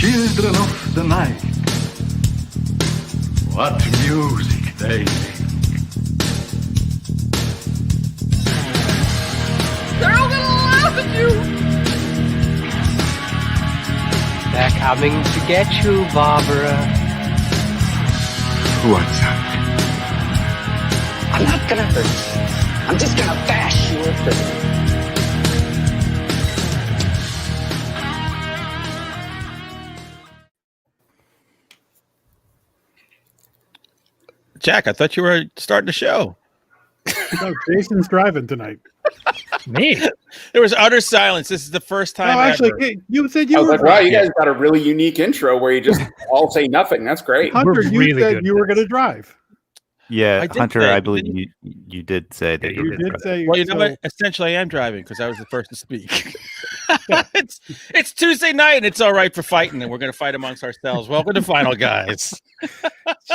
children of the night. What music they make. They're all gonna laugh at you! They're coming to get you, Barbara. What's up? I'm not gonna hurt you. I'm just gonna bash you a bit. Jack, I thought you were starting the show. No, Jason's driving tonight. Me? There was utter silence. This is the first time. No, actually, ever. you said you I was were. like, wow, you guys got a really unique intro where you just all say nothing. That's great. Hunter, you said you were going to drive. Yeah, Hunter, I believe didn't you did say that you did say. Well, you know what? Essentially, I am driving because I was the first to speak. It's Tuesday night, and it's all right for fighting, and we're going to fight amongst ourselves. Welcome to Final Guys.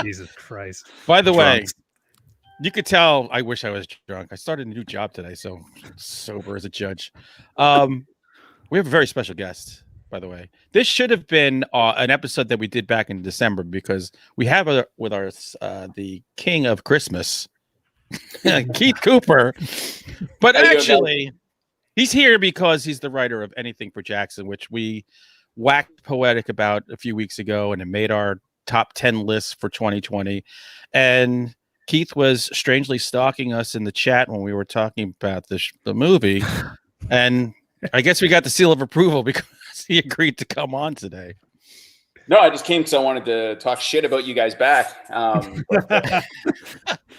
Jesus Christ. By the way, you could tell I wish I was drunk. I started a new job today, so sober as a judge. We have a very special guest, by the way. This should have been an episode that we did back in December because we have with us the king of Christmas, Keith Cooper. But actually, he's here because he's the writer of Anything for Jackson, which we whacked poetic about a few weeks ago, and it made our top 10 list for 2020. And Keith was strangely stalking us in the chat when we were talking about the movie. And I guess we got the seal of approval because he agreed to come on today. No, I just came because I wanted to talk shit about you guys back.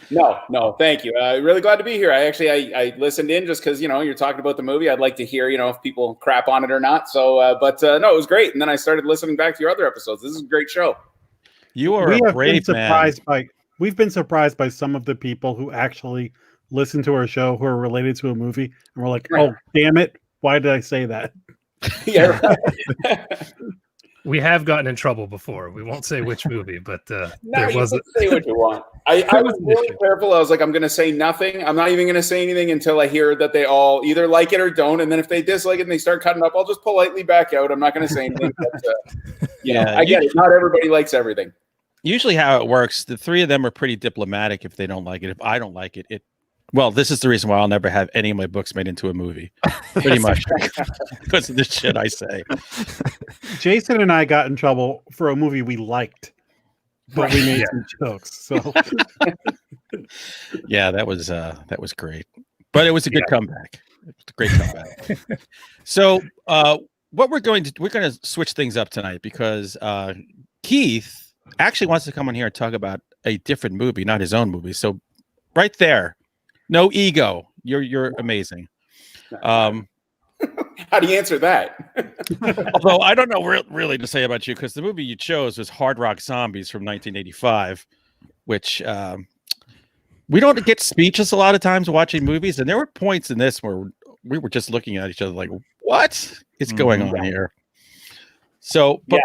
No, thank you. Really glad to be here. I listened in just because, you're talking about the movie. I'd like to hear, if people crap on it or not. So, no, it was great. And then I started listening back to your other episodes. This is a great show. You are a brave man. We've been surprised by some of the people who actually listen to our show who are related to a movie. And we're like, oh, damn it. Why did I say that? Yeah, right. We have gotten in trouble before. We won't say which movie, but No, there was you can say what you want. I was really careful. I was like, I'm going to say nothing. I'm not even going to say anything until I hear that they all either like it or don't. And then if they dislike it and they start cutting up, I'll just politely back out. I'm not going to say anything. But, I get it. Not everybody likes everything. Usually how it works, the three of them are pretty diplomatic if they don't like it. If I don't like it, well, this is the reason why I'll never have any of my books made into a movie. Pretty much because of the shit I say. Jason and I got in trouble for a movie we liked, but we made some jokes. So yeah, that was great. But it was a good comeback. It was a great comeback. So what we're going to switch things up tonight because Keith actually wants to come on here and talk about a different movie, not his own movie. So right there, no ego. You're amazing. How do you answer that? Although I don't know really to say about you because the movie you chose was Hard Rock Zombies from 1985, which we don't get speechless a lot of times watching movies. And there were points in this where we were just looking at each other like, what is going on here? So, but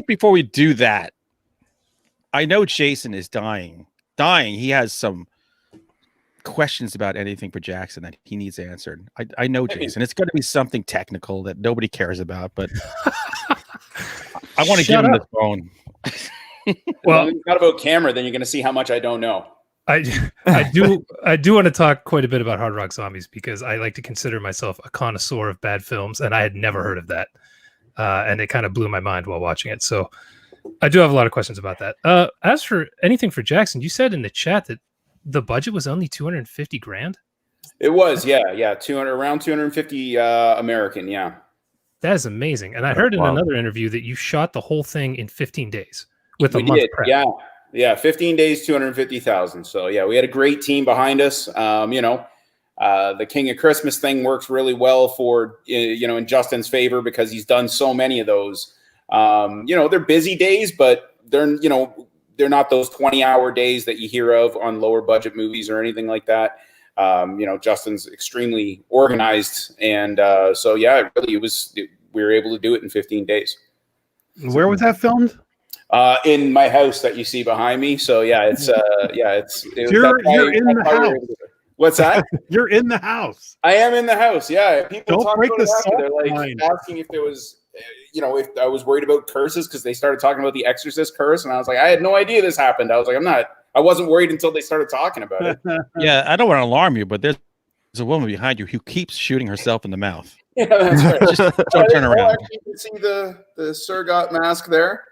before we do that, I know Jason is dying. He has some questions about Anything for Jackson that he needs answered. I know, Jason. It's going to be something technical that nobody cares about, but I want to give him the phone. Well, it's not about camera. Then you're going to see how much I don't know. I do want to talk quite a bit about Hard Rock Zombies because I like to consider myself a connoisseur of bad films, and I had never heard of that, and it kind of blew my mind while watching it. So I do have a lot of questions about that. As for Anything for Jackson, you said in the chat that the budget was only $250,000. It was, yeah, around 250 American, yeah. That is amazing. And I heard in another interview that you shot the whole thing in 15 days with a month prep. Yeah, 15 days, 250,000. So yeah, we had a great team behind us. The King of Christmas thing works really well for in Justin's favor because he's done so many of those. They're busy days, but they're not those 20-hour days that you hear of on lower budget movies or anything like that. Justin's extremely organized. And we were able to do it in 15 days. Where was that filmed? In my house that you see behind me. So yeah, you're in the house. What's that? You're in the house. I am in the house. Yeah. People don't talk break about the it after. salt They're like line. asking if there was if I was worried about curses because they started talking about the Exorcist curse, and I was like, I had no idea this happened. I was like, I wasn't worried until they started talking about it. Yeah, I don't want to alarm you, but there's a woman behind you who keeps shooting herself in the mouth. Yeah, that's right. Just don't turn around. You can see the Surgot mask there.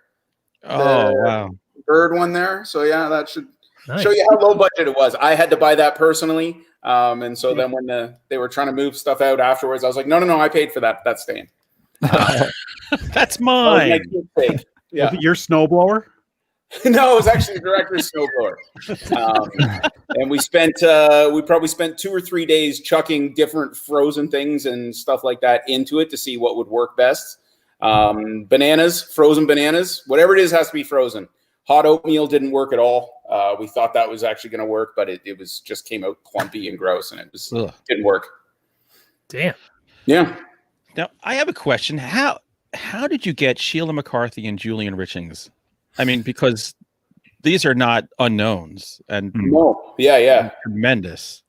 Oh, wow. Bird one there. So yeah, that should Nice. show you how low budget it was. I had to buy that personally. And so then when they were trying to move stuff out afterwards, I was like, no, I paid for that. That's staying. That's mine. That was my kid's take. Yeah. Was it your snowblower? No, it was actually the director's snowblower. And we probably spent 2 or 3 days chucking different frozen things and stuff like that into it to see what would work best. Bananas, frozen bananas, whatever it is has to be frozen. Hot oatmeal didn't work at all. We thought that was actually going to work, but it was just came out clumpy and gross, and didn't work. Damn. Yeah. Now I have a question. How did you get Sheila McCarthy and Julian Richings? I mean, because these are not unknowns, and no, yeah, tremendous.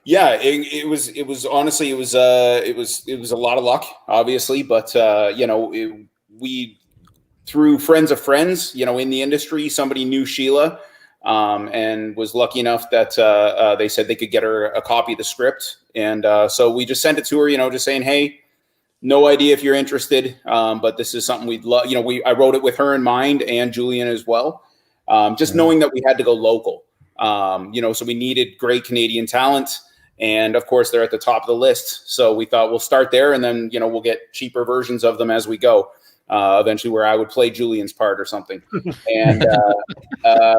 Yeah, it was honestly it was a lot of luck, obviously, but we through friends of friends, in the industry, somebody knew Sheila, and was lucky enough that they said they could get her a copy of the script, and so we just sent it to her, just saying, hey. No idea if you're interested, but this is something we'd love. I wrote it with her in mind and Julian as well. Just knowing that we had to go local, so we needed great Canadian talent, and of course they're at the top of the list. So we thought we'll start there, and then we'll get cheaper versions of them as we go. Eventually, where I would play Julian's part or something. And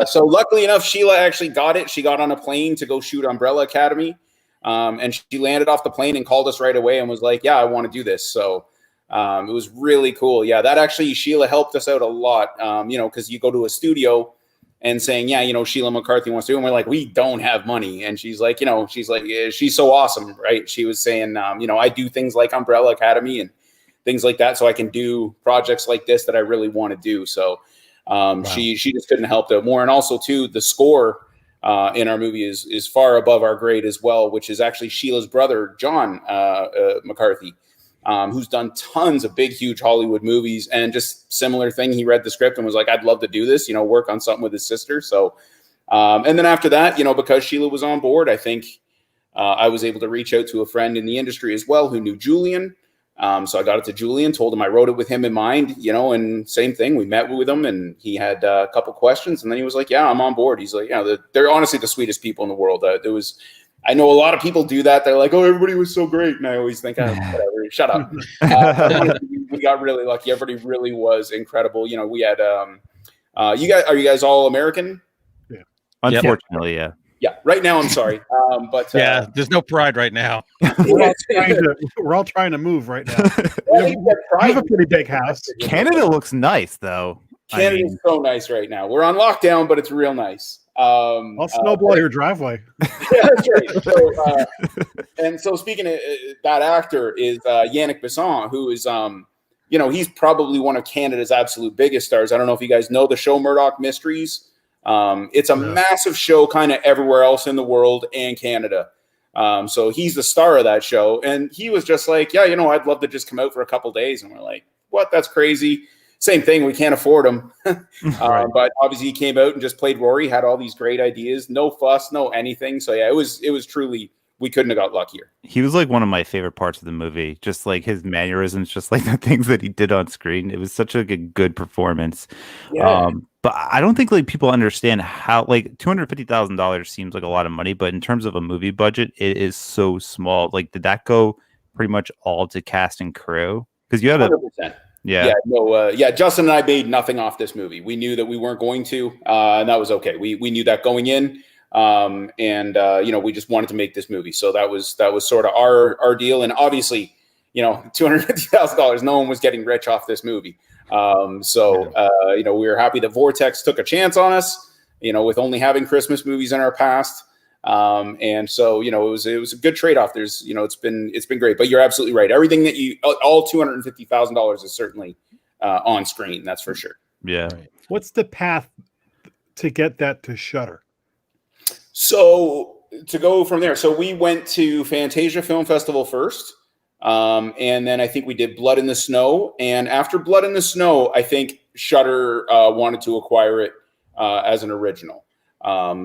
so luckily enough, Sheila actually got it. She got on a plane to go shoot Umbrella Academy. And she landed off the plane and called us right away and was like, yeah, I want to do this. So it was really cool. Yeah, that actually, Sheila helped us out a lot, because you go to a studio and saying, yeah, Sheila McCarthy wants to do it. And we're like, we don't have money. And she's like, yeah, she's so awesome, right? She was saying, I do things like Umbrella Academy and things like that so I can do projects like this that I really want to do. So wow. She just couldn't help that more. And also, too, the score in our movie is far above our grade as well, which is actually Sheila's brother, John McCarthy, who's done tons of big, huge Hollywood movies, and just similar thing. He read the script and was like, I'd love to do this, work on something with his sister. So, and then after that, because Sheila was on board, I think I was able to reach out to a friend in the industry as well who knew Julian. So I got it to Julian, told him I wrote it with him in mind, and same thing. We met with him and he had a couple questions and then he was like, yeah, I'm on board. He's like, they're honestly the sweetest people in the world. I know a lot of people do that. They're like, oh, everybody was so great. And I always think, whatever, shut up. We got really lucky. Everybody really was incredible. We had, are you guys all American? Yeah. Unfortunately, yeah. Yeah, right now I'm sorry, but there's no pride right now. We're all trying to move right now. We have a pretty big house. Canada looks nice, though. Canada's so nice right now. We're on lockdown, but it's real nice. I'll snowball your driveway. Yeah, that's right. So, and so speaking of that actor is Yannick Besson, who is he's probably one of Canada's absolute biggest stars. I don't know if you guys know the show Murdoch Mysteries. It's a massive show kind of everywhere else in the world and Canada. So he's the star of that show. And he was just like, yeah, I'd love to just come out for a couple days. And we're like, what? That's crazy. Same thing. We can't afford him. Right. But obviously he came out and just played Rory, had all these great ideas, no fuss, no anything. So yeah, it was truly, we couldn't have got luckier. He was like one of my favorite parts of the movie, just like his mannerisms, just like the things that he did on screen. It was such a good performance. Yeah. But I don't think like people understand how like $250,000 seems like a lot of money, but in terms of a movie budget, it is so small. Like, did that go pretty much all to cast and crew? Because you had 100%. Yeah. Justin and I made nothing off this movie. We knew that we weren't going to, and that was okay. We knew that going in. We just wanted to make this movie. So that was sort of our deal. And obviously, $250,000, no one was getting rich off this movie. We were happy that Vortex took a chance on us, with only having Christmas movies in our past. It was a good trade-off. It's been great, but you're absolutely right. Everything that all $250,000 is certainly on screen. That's for sure. Yeah. What's the path to get that to Shudder? So to go from there, so we went to Fantasia Film Festival first. And then I think we did Blood in the Snow. And after Blood in the Snow, I think Shudder wanted to acquire it as an original.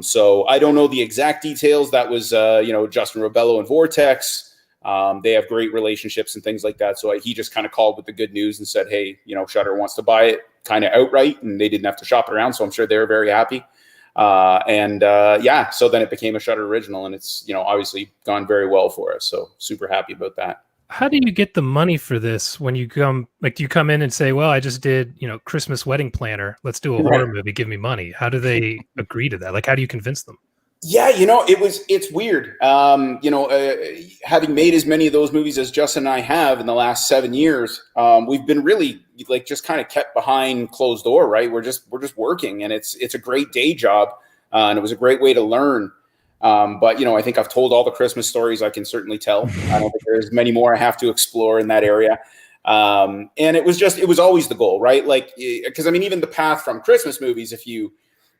So I don't know the exact details. That was, Justin Robello and Vortex. They have great relationships and things like that. So he just kind of called with the good news and said, hey, Shudder wants to buy it kind of outright, and they didn't have to shop it around. So I'm sure they were very happy. So then it became a Shudder original, and it's, obviously gone very well for us. So super happy about that. How do you get the money for this when you come? Like, do you come in and say, well, I just did, Christmas wedding planner. Let's do a horror movie. Give me money. How do they agree to that? Like, how do you convince them? Yeah, it's weird. Having made as many of those movies as Justin and I have in the last 7 years, we've been really just kind of kept behind closed door, right? We're just working, and it's a great day job, and it was a great way to learn. But I think I've told all the Christmas stories I can certainly tell. I don't think there's many more I have to explore in that area. And it was always the goal, right? Like, because even the path from Christmas movies,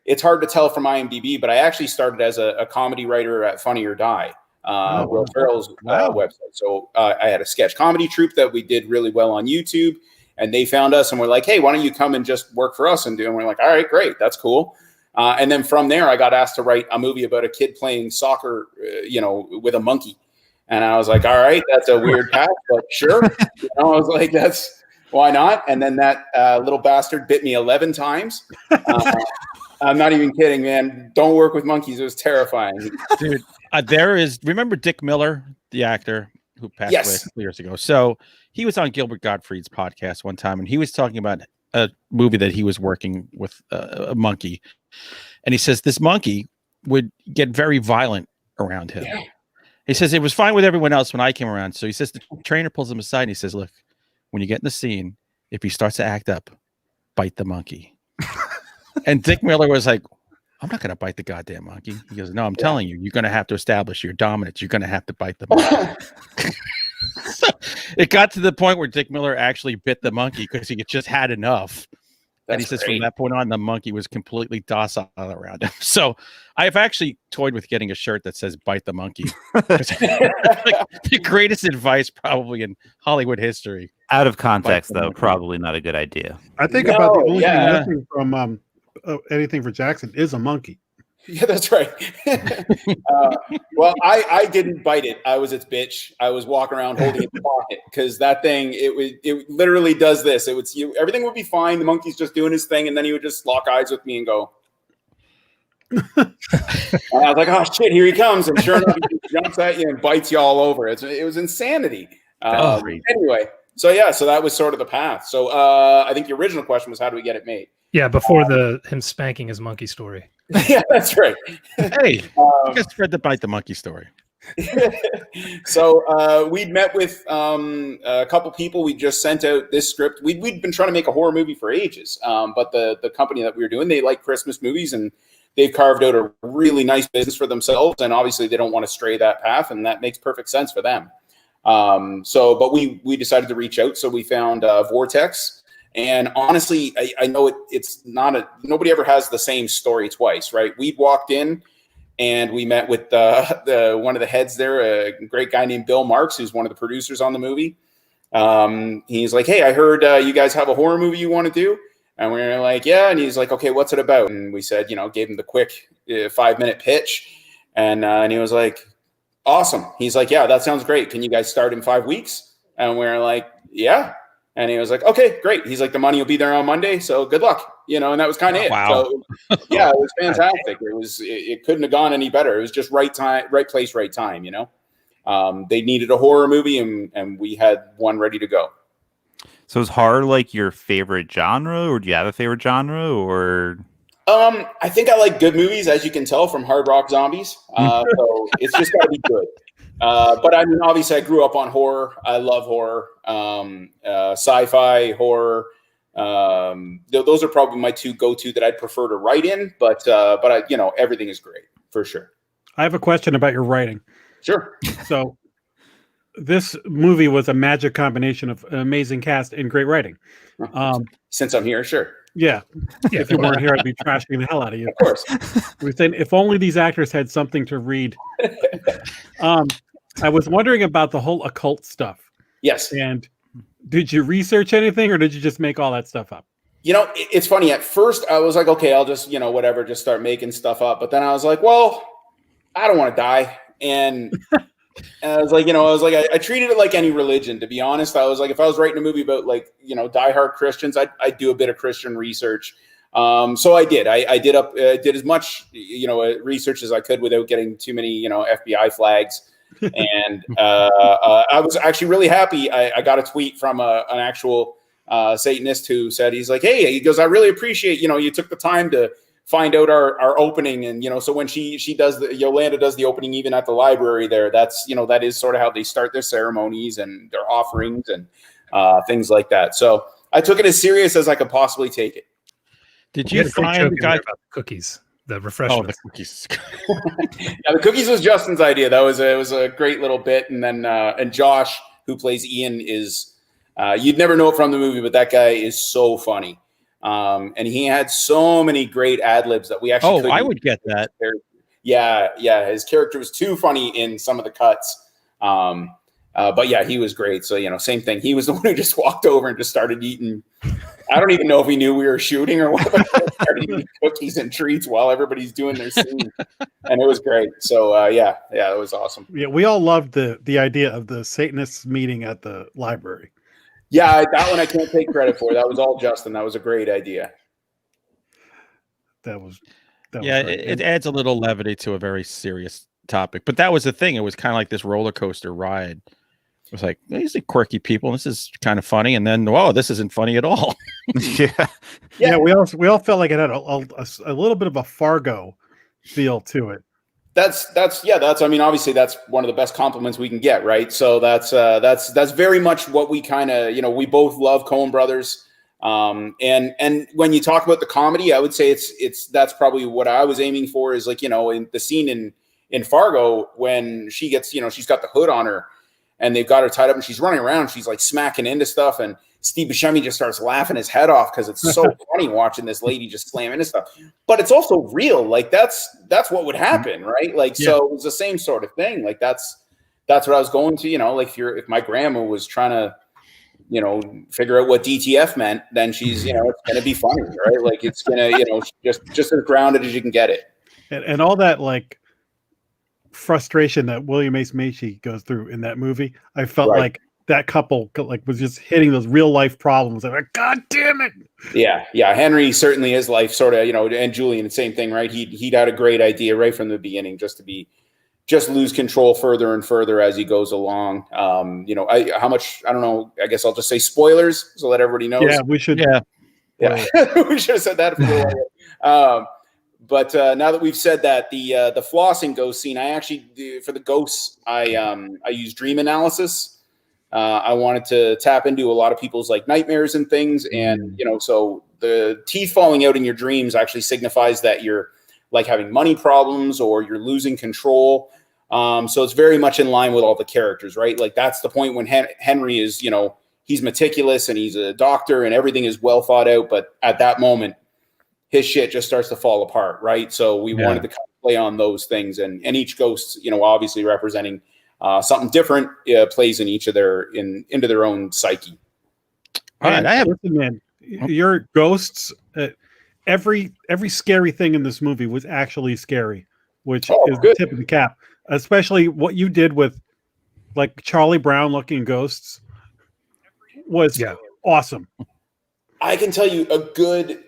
it's hard to tell from IMDb, but I actually started as a comedy writer at Funny or Die, Will Ferrell's website. So I had a sketch comedy troupe that we did really well on YouTube, and they found us and we're like, hey, why don't you come and just work for us? And we're like, all right, great, that's cool. And then from there, I got asked to write a movie about a kid playing soccer, with a monkey. And I was like, all right, that's a weird path, but sure. I was like, why not? And then that little bastard bit me 11 times. I'm not even kidding, man. Don't work with monkeys. It was terrifying. Dude, remember Dick Miller, the actor who passed away a couple years ago? So he was on Gilbert Gottfried's podcast one time, and he was talking about a movie that he was working with a monkey. And he says this monkey would get very violent around him. Yeah. He says it was fine with everyone else when I came around. So he says the trainer pulls him aside and he says, look, when you get in the scene, if he starts to act up, bite the monkey. And Dick Miller was like, I'm not going to bite the goddamn monkey. He goes, no, I'm telling you, you're going to have to establish your dominance. You're going to have to bite the monkey. So it got to the point where Dick Miller actually bit the monkey because he just had enough. And he says from that point on, the monkey was completely docile around him. So I've actually toyed with getting a shirt that says bite the monkey. The greatest advice probably in Hollywood history. Out of context, though, probably not a good idea. I think about the only thing missing from anything for Jackson is a monkey. Yeah, that's right. Well, I didn't bite it. I was its bitch. I was walking around holding it in the pocket because that thing, it literally does this. Everything would be fine. The monkey's just doing his thing, and then he would just lock eyes with me and go. And I was like, oh shit, here he comes. And sure enough, he jumps at you and bites you all over. It was insanity. Anyway, so that was sort of the path. So I think the original question was, how do we get it made? Yeah, before him spanking his monkey story. Yeah, that's right. Hey, you guys spread the bite the monkey story. So we'd met with a couple people. We just sent out this script. We'd been trying to make a horror movie for ages, but the company that we were doing, they like Christmas movies, and they've carved out a really nice business for themselves. And obviously, they don't want to stray that path, and that makes perfect sense for them. But we decided to reach out. So we found Vortex. And honestly, I know it's not nobody ever has the same story twice, right? We walked in and we met with the one of the heads there, a great guy named Bill Marks, who's one of the producers on the movie. He's like, hey, I heard you guys have a horror movie you want to do. And we were like, yeah. And he's like, okay, what's it about? And we said, gave him the quick 5-minute pitch. And he was like, awesome. He's like, yeah, that sounds great. Can you guys start in 5 weeks? And we were like, yeah. And he was like, okay, great. He's like, the money will be there on Monday. So good luck. And that was kind of it. Wow. So yeah, it was fantastic. It couldn't have gone any better. It was just right time, right place, right time. They needed a horror movie and we had one ready to go. So is horror like your favorite genre, or do you have a favorite genre, or? I think I like good movies, as you can tell from Hard Rock Zombies. So it's just got to be good. But I mean, obviously, I grew up on horror. I love horror, sci-fi, horror. Those are probably my two go-to that I'd prefer to write in. But I, everything is great for sure. I have a question about your writing. Sure. So, this movie was a magic combination of an amazing cast and great writing. Since I'm here, sure. Yeah. If you weren't here, I'd be trashing the hell out of you. Of course. We're saying if only these actors had something to read. I was wondering about the whole occult stuff. Yes. And did you research anything, or did you just make all that stuff up? It's funny. At first, I was like, okay, I'll just, whatever, just start making stuff up. But then I was like, well, I don't want to die. And I was like, I treated it like any religion, to be honest. I was like, if I was writing a movie about diehard Christians, I'd do a bit of Christian research. So I did. I did as much, research as I could without getting too many, FBI flags. And I was actually really happy. I got a tweet from an actual Satanist who said, he's like, hey, he goes, I really appreciate, you took the time to find out our opening. And, so when she does Yolanda does the opening, even at the library there, that's, that is sort of how they start their ceremonies and their offerings and things like that. So I took it as serious as I could possibly take it. Did you find the guy about the cookies, the refreshments? Oh, the cookies. Yeah, the cookies was Justin's idea. It was a great little bit. And then and Josh, who plays Ian, is you'd never know it from the movie, but that guy is so funny. And he had so many great ad libs that we actually. Oh, I would get that. Yeah. His character was too funny in some of the cuts. But yeah, he was great. So, same thing. He was the one who just walked over and just started eating. I don't even know if he knew we were shooting or what. But he started eating cookies and treats while everybody's doing their scene. And it was great. So, yeah, it was awesome. Yeah, we all loved the idea of the Satanists meeting at the library. Yeah, that one I can't take credit for. That was all Justin. That was a great idea. That was it adds a little levity to a very serious topic. But that was the thing. It was kind of like this roller coaster ride. It was like, these are quirky people. This is kind of funny. And then, whoa, this isn't funny at all. Yeah. We all felt like it had a little bit of a Fargo feel to it. That's I mean, obviously that's one of the best compliments we can get, right? So that's very much what we kind of, we both love Coen Brothers. And when you talk about the comedy, I would say that's probably what I was aiming for, is like, in the scene in Fargo, when she gets, she's got the hood on her and they've got her tied up and she's running around, she's like smacking into stuff, and Steve Buscemi just starts laughing his head off because it's so funny watching this lady just slam into stuff. But it's also real. Like that's what would happen, right? Like, so it was the same sort of thing. Like that's what I was going to, like if my grandma was trying to, figure out what DTF meant, then she's, it's going to be funny, right? Like it's going to, just as grounded as you can get it. And all that like frustration that William H. Macy goes through in that movie, I felt like that couple was just hitting those real life problems. I'm like, God damn it. Yeah. Henry certainly is life sort of, and Julian, the same thing, right? He'd had a great idea right from the beginning, just lose control further and further as he goes along. How much, I don't know. I guess I'll just say spoilers so that everybody knows. Yeah, we should. Yeah. We should have said that before. But now that we've said that, the flossing ghost scene, I actually, for the ghosts, I use dream analysis. I wanted to tap into a lot of people's like nightmares and things. And, so the teeth falling out in your dreams actually signifies that you're like having money problems or you're losing control. So it's very much in line with all the characters, right? Like that's the point when Henry is, he's meticulous and he's a doctor and everything is well thought out. But at that moment, his shit just starts to fall apart, right? So we wanted to kind of play on those things, and each ghost, obviously representing something different, plays in each of into their own psyche. All right, listen, man, your ghosts. Every scary thing in this movie was actually scary, which is the tip of the cap. Especially what you did with like Charlie Brown looking ghosts was awesome. I can tell you a good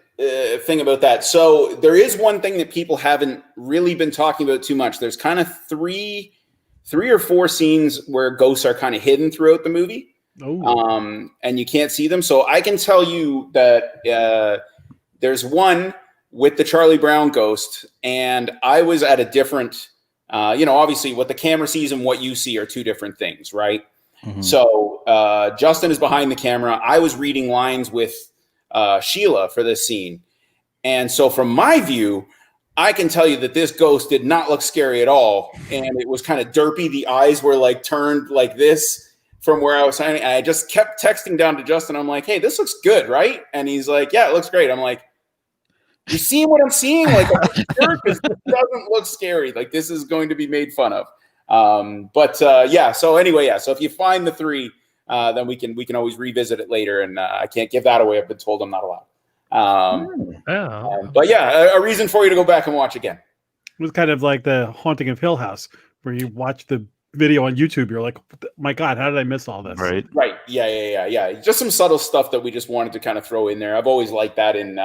thing about that. So there is one thing that people haven't really been talking about too much. There's kind of three or four scenes where ghosts are kind of hidden throughout the movie. And you can't see them. So I can tell you that there's one with the Charlie Brown ghost, and I was at a different, obviously what the camera sees and what you see are two different things, right? Mm-hmm. So Justin is behind the camera. I was reading lines with Sheila for this scene. And so from my view, I can tell you that this ghost did not look scary at all. And it was kind of derpy. The eyes were like turned like this from where I was standing. And I just kept texting down to Justin. I'm like, hey, this looks good, right? And he's like, yeah, it looks great. I'm like, you seeing what I'm seeing? Like, it doesn't look scary. Like, this is going to be made fun of. So anyway, so if you find the three, then we can always revisit it later. And I can't give that away. I've been told I'm not allowed. But yeah, a reason for you to go back and watch again. It was kind of like the Haunting of Hill House, where you watch the video on YouTube. You're like, my God, how did I miss all this? Right. Yeah. Just some subtle stuff that we just wanted to kind of throw in there. I've always liked that in,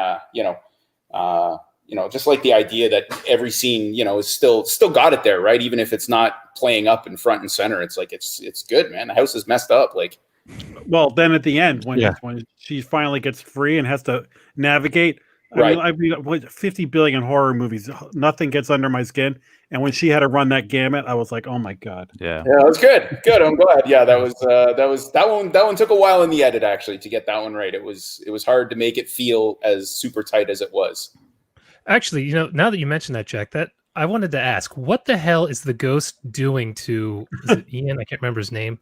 just like the idea that every scene, is still got it there, right? Even if it's not playing up in front and center, it's like, it's good, man. The house is messed up. Like, well, then at the end, when she finally gets free and has to navigate, I mean, 50 billion horror movies, nothing gets under my skin. And when she had to run that gamut, I was like, oh my God. Yeah, that was good. Good. I'm glad. Yeah, that one took a while in the edit actually to get that one right. It was hard to make it feel as super tight as it was. Actually, now that you mentioned that, Jack, that I wanted to ask, what the hell is the ghost doing to is it Ian? I can't remember his name.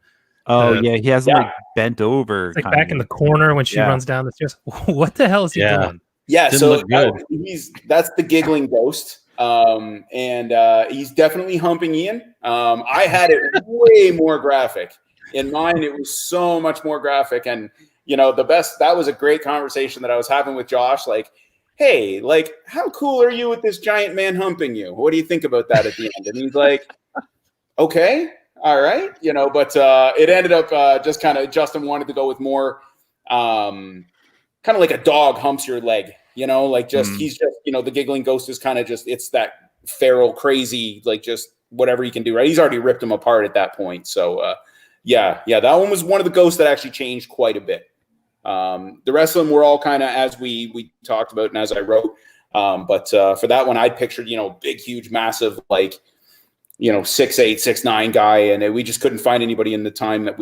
Oh yeah, he has like bent over, it's like back in the corner when she runs down the stairs. What the hell is he doing? Yeah, so that's the giggling ghost. And he's definitely humping Ian. I had it way more graphic. In mine, it was so much more graphic. And that was a great conversation that I was having with Josh. Like, hey, like, how cool are you with this giant man humping you? What do you think about that at the end? And he's like, okay, all right, but it ended up just kind of Justin wanted to go with more kind of like a dog humps your leg, like he's just, the giggling ghost is kind of just, it's that feral, crazy, like just whatever he can do, right? He's already ripped him apart at that point. So yeah, that one was one of the ghosts that actually changed quite a bit. The rest of them were all kind of as we talked about and as I wrote. But for that one, I pictured, big, huge, massive, like, 6'8", 6'9" guy. And we just couldn't find anybody in the time that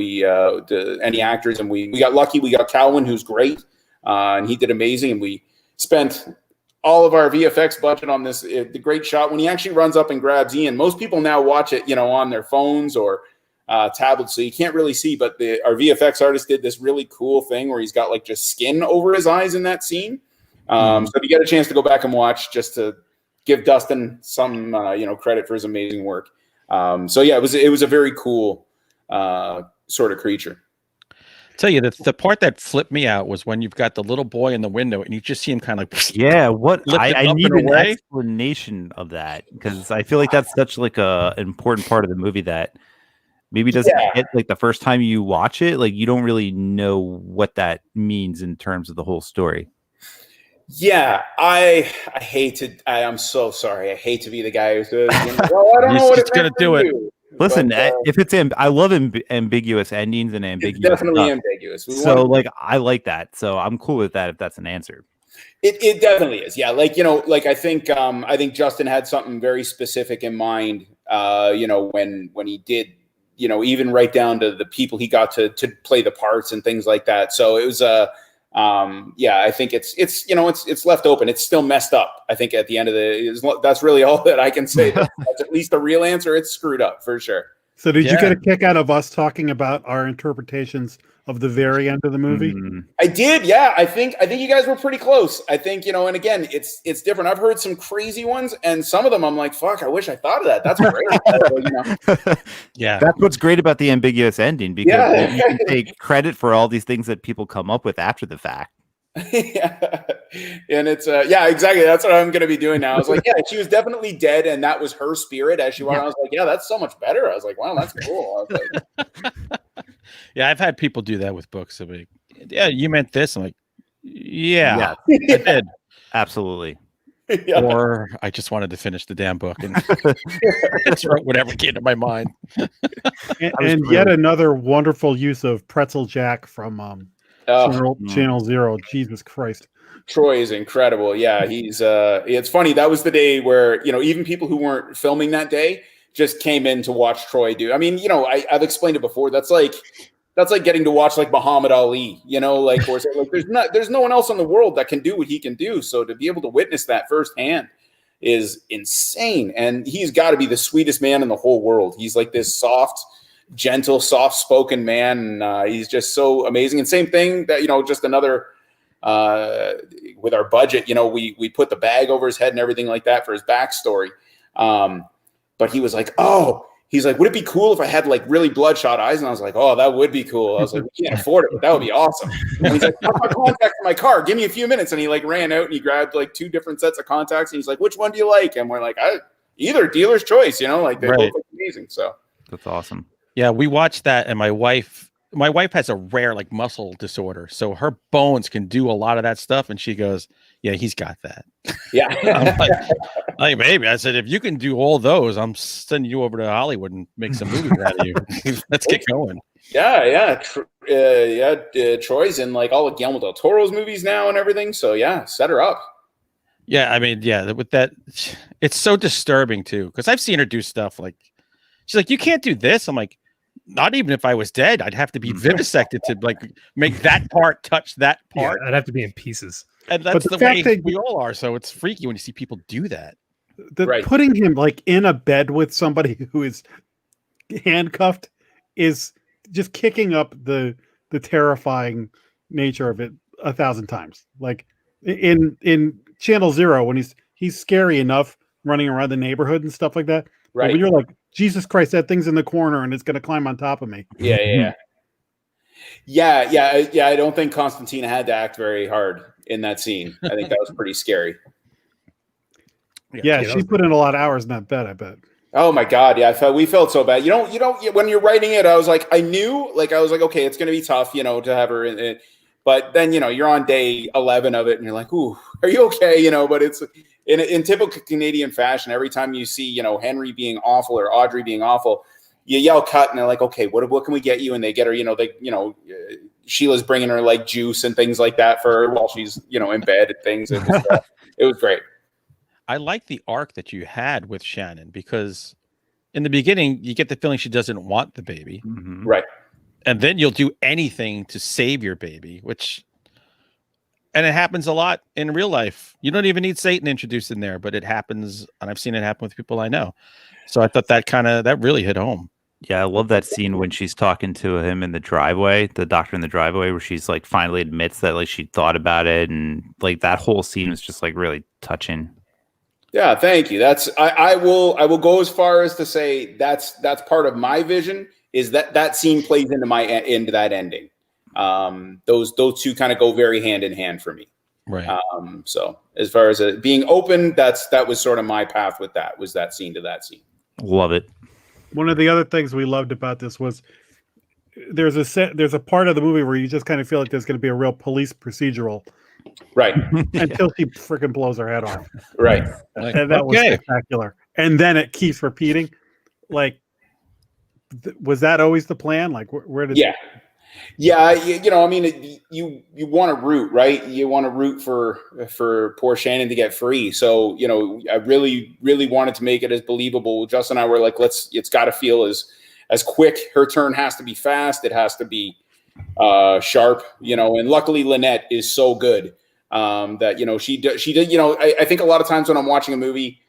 any actors. And we got lucky. We got Calvin, who's great. And he did amazing. And we spent all of our VFX budget on this, the great shot when he actually runs up and grabs Ian. Most people now watch it, on their phones or tablets, so you can't really see. But our VFX artist did this really cool thing where he's got like just skin over his eyes in that scene. So if you get a chance to go back and watch, just to give Dustin some, credit for his amazing work. So yeah, it was a very cool sort of creature. Tell you the part that flipped me out was when you've got the little boy in the window and you just see him kind of what I need an explanation of that, because I feel like that's such like an important part of the movie that maybe doesn't hit like the first time you watch it. Like you don't really know what that means in terms of the whole story. Yeah, I'm so sorry. I hate to be the guy who says, I don't know what it's going to do it. Listen, if it's I love ambiguous endings and ambiguous. It's definitely ambiguous. I like that. So I'm cool with that if that's an answer. It definitely is. Yeah, I think Justin had something very specific in mind. When he did, even right down to the people he got to play the parts and things like that. So it was I think it's left open. It's still messed up. I think at the end of that's really all that I can say. That's at least the real answer. It's screwed up for sure. So did you get a kick out of us talking about our interpretations of the very end of the movie? I did. Yeah. I think you guys were pretty close. I think, and again, it's different. I've heard some crazy ones and some of them I'm like, fuck, I wish I thought of that. That's great. Yeah. That's what's great about the ambiguous ending, because you can take credit for all these things that people come up with after the fact. Yeah. And it's exactly. That's what I'm going to be doing now. I was like, yeah, she was definitely dead. And that was her spirit as she went. I was like, yeah, that's so much better. I was like, wow, that's cool. I was like, yeah, I've had people do that with books. I'm like, yeah, you meant this. I'm like, yeah. I did. Absolutely. Yeah. Or I just wanted to finish the damn book and just wrote whatever came to my mind. and yet another wonderful use of Pretzel Jack from Channel Zero. Jesus Christ. Troy is incredible. Yeah, he's it's funny. That was the day where, even people who weren't filming that day just came in to watch Troy do. I mean, I've explained it before. That's like getting to watch like Muhammad Ali, or there's no one else in the world that can do what he can do. So to be able to witness that firsthand is insane. And he's got to be the sweetest man in the whole world. He's like this soft, gentle, soft-spoken man. And he's just so amazing. And same thing that, just another with our budget, we put the bag over his head and everything like that for his backstory. But he was like, oh, he's like, would it be cool if I had like really bloodshot eyes? And I was like, oh, that would be cool. I was like, we can't afford it, but that would be awesome. And he's like, I have my contacts in my car. Give me a few minutes. And he like ran out and he grabbed like 2 different sets of contacts. And he's like, which one do you like? And we're like, either, dealer's choice, you know, like they both look amazing. So that's awesome. Yeah, we watched that, and my wife has a rare like muscle disorder, so her bones can do a lot of that stuff. And she goes, "Yeah, he's got that." Yeah. I'm like, baby, I said, if you can do all those, I'm sending you over to Hollywood and make some movies out of you. Let's get going. Yeah. Troy's in like all of Guillermo del Toro's movies now and everything. So yeah, set her up. Yeah, I mean, yeah, with that, it's so disturbing too, because I've seen her do stuff like, she's like, you can't do this. I'm like, not even if I was dead, I'd have to be vivisected to like make that part touch that part. Yeah, I'd have to be in pieces. And that's the way we all are. So it's freaky when you see people do that. Putting him like in a bed with somebody who is handcuffed is just kicking up the terrifying nature of it 1,000 times. Like in Channel Zero, when he's scary enough running around the neighborhood and stuff like that. Right. But when you're like, Jesus Christ, that thing's in the corner and it's going to climb on top of me. Yeah. I don't think Constantina had to act very hard in that scene. I think that was pretty scary. Yeah, she put in a lot of hours in that bed, I bet. Oh my God. Yeah. We felt so bad. You don't, when you're writing it, I was like, I was like, okay, it's going to be tough, you know, to have her in it. But then, you know, you're on day 11 of it and you're like, ooh, are you okay? You know, but it's in typical Canadian fashion. Every time you see, you know, Henry being awful or Audrey being awful, you yell cut and they're like, okay, what can we get you? And they get her, you know, Sheila's bringing her like juice and things like that for her while she's, you know, in bed and things. It was great. I like the arc that you had with Shannon, because in the beginning, you get the feeling she doesn't want the baby. Mm-hmm. Right. And then you'll do anything to save your baby, and it happens a lot in real life. You don't even need Satan introduced in there, but it happens. And I've seen it happen with people I know. So I thought that really hit home. Yeah, I love that scene when she's talking to him in the driveway, the doctor in the driveway, where she's like finally admits that like she thought about it, and like that whole scene was just like really touching. Yeah, thank you. I will go as far as to say that's part of my vision, is that scene plays into that ending. Those two kind of go very hand in hand for me. Right. So as far as it being open, that was sort of my path with that, was that scene to that scene. Love it. One of the other things we loved about this was there's a part of the movie where you just kind of feel like there's going to be a real police procedural, right? Until she freaking blows her head off, right? And that was spectacular. And then it keeps repeating. Like, was that always the plan? Like, where did? Yeah. You know, I mean, you want to root, right? You want to root for poor Shannon to get free. So, you know, I really, really wanted to make it as believable. Justin and I were like, it's got to feel as quick. Her turn has to be fast. It has to be sharp, you know, and luckily Lynette is so good that, you know, she did, you know, I think a lot of times when I'm watching a movie,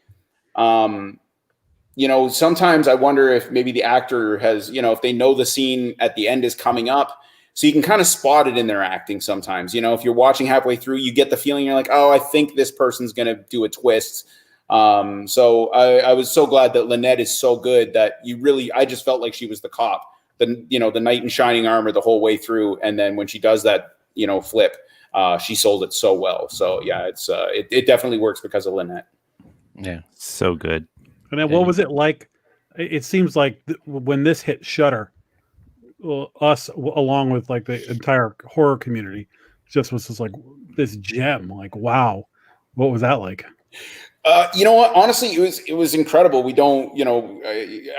you know, sometimes I wonder if maybe the actor has, you know, if they know the scene at the end is coming up, so you can kind of spot it in their acting sometimes. You know, if you're watching halfway through, you get the feeling, you're like, oh, I think this person's going to do a twist. So I was so glad that Lynette is so good that I just felt like she was the cop, the knight in shining armor the whole way through. And then when she does that, you know, flip, she sold it so well. So yeah, it definitely works because of Lynette. Yeah. So good. And then what was it like? It seems like when this hit Shudder, us along with like the entire horror community, just was just like this gem. Like, wow, what was that like? You know what? Honestly, it was incredible. We don't, you know,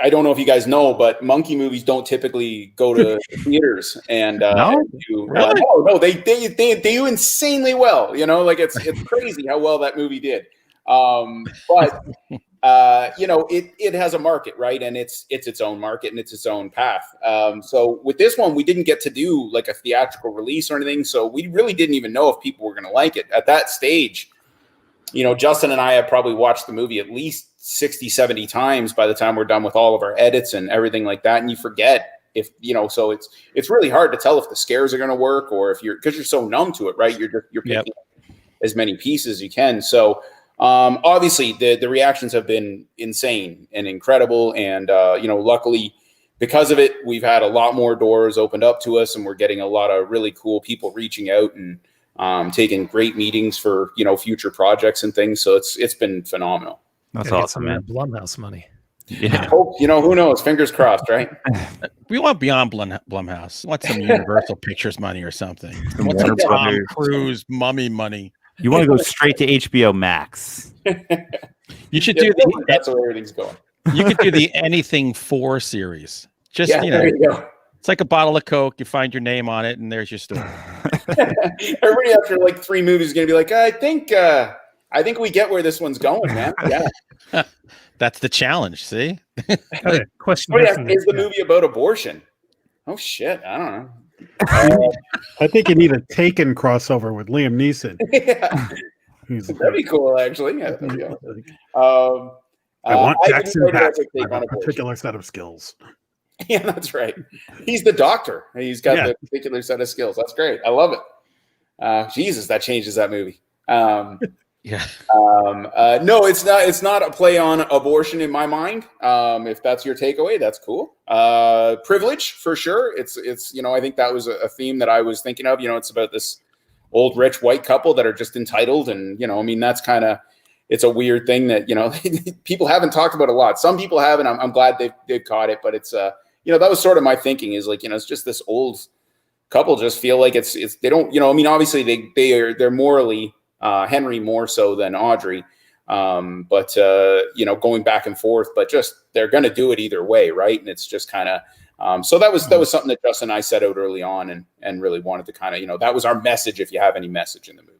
I don't know if you guys know, but monkey movies don't typically go to theaters. And no, they do insanely well. You know, like it's crazy how well that movie did. But you know, it has a market, right? And it's its own market and it's its own path. So with this one, we didn't get to do like a theatrical release or anything. So we really didn't even know if people were going to like it at that stage. You know, Justin and I have probably watched the movie at least 60, 70 times by the time we're done with all of our edits and everything like that. And you forget if, you know, so it's really hard to tell if the scares are going to work or if because you're so numb to it, right? You're picking up as many pieces as you can. So, Obviously, the reactions have been insane and incredible, and luckily, because of it, we've had a lot more doors opened up to us, and we're getting a lot of really cool people reaching out and taking great meetings for future projects and things. So it's been phenomenal. That's Gotta get awesome, some man. of that Blumhouse money. Yeah. Hope, who knows? Fingers crossed, right? We want beyond Blumhouse. We want some Universal Pictures money or something. We want some Warner Tom Brothers. Cruise mummy money. You want to go straight to HBO Max. You should Yeah, do that's where everything's going. You could do the Anything 4 series. Just There you go. it's like a bottle of Coke. You find your name on it, and there's your story. Everybody after like 3 movies is gonna be like, I think we get where this one's going, man. Yeah. That's the challenge. See? I got a question. Oh here yeah, from is the movie about abortion? Oh shit, I don't know. I think you need a Taken crossover with Liam Neeson. Yeah. That'd be cool, actually. Yeah, that'd be awesome. I want Jackson think back. Take I have on a abortion. particular set of skills. Yeah, that's right. He's the doctor. He's got the particular set of skills. That's great. I love it. Jesus, that changes that movie. Yeah. No, it's not. It's not a play on abortion in my mind. If that's your takeaway, that's cool. Privilege for sure. It's I think that was a theme that I was thinking of. It's about this old rich white couple that are just entitled, and that's kind of. It's a weird thing that people haven't talked about a lot. Some people have, and I'm glad they've caught it. But it's that was sort of my thinking is like it's just this old couple just feel like it's they don't obviously they're morally. Henry more so than Audrey, but going back and forth, but just they're going to do it either way, right? And it's just kind of so that was something that Justin and I set out early on, and really wanted to kind of that was our message. If you have any message in the movie,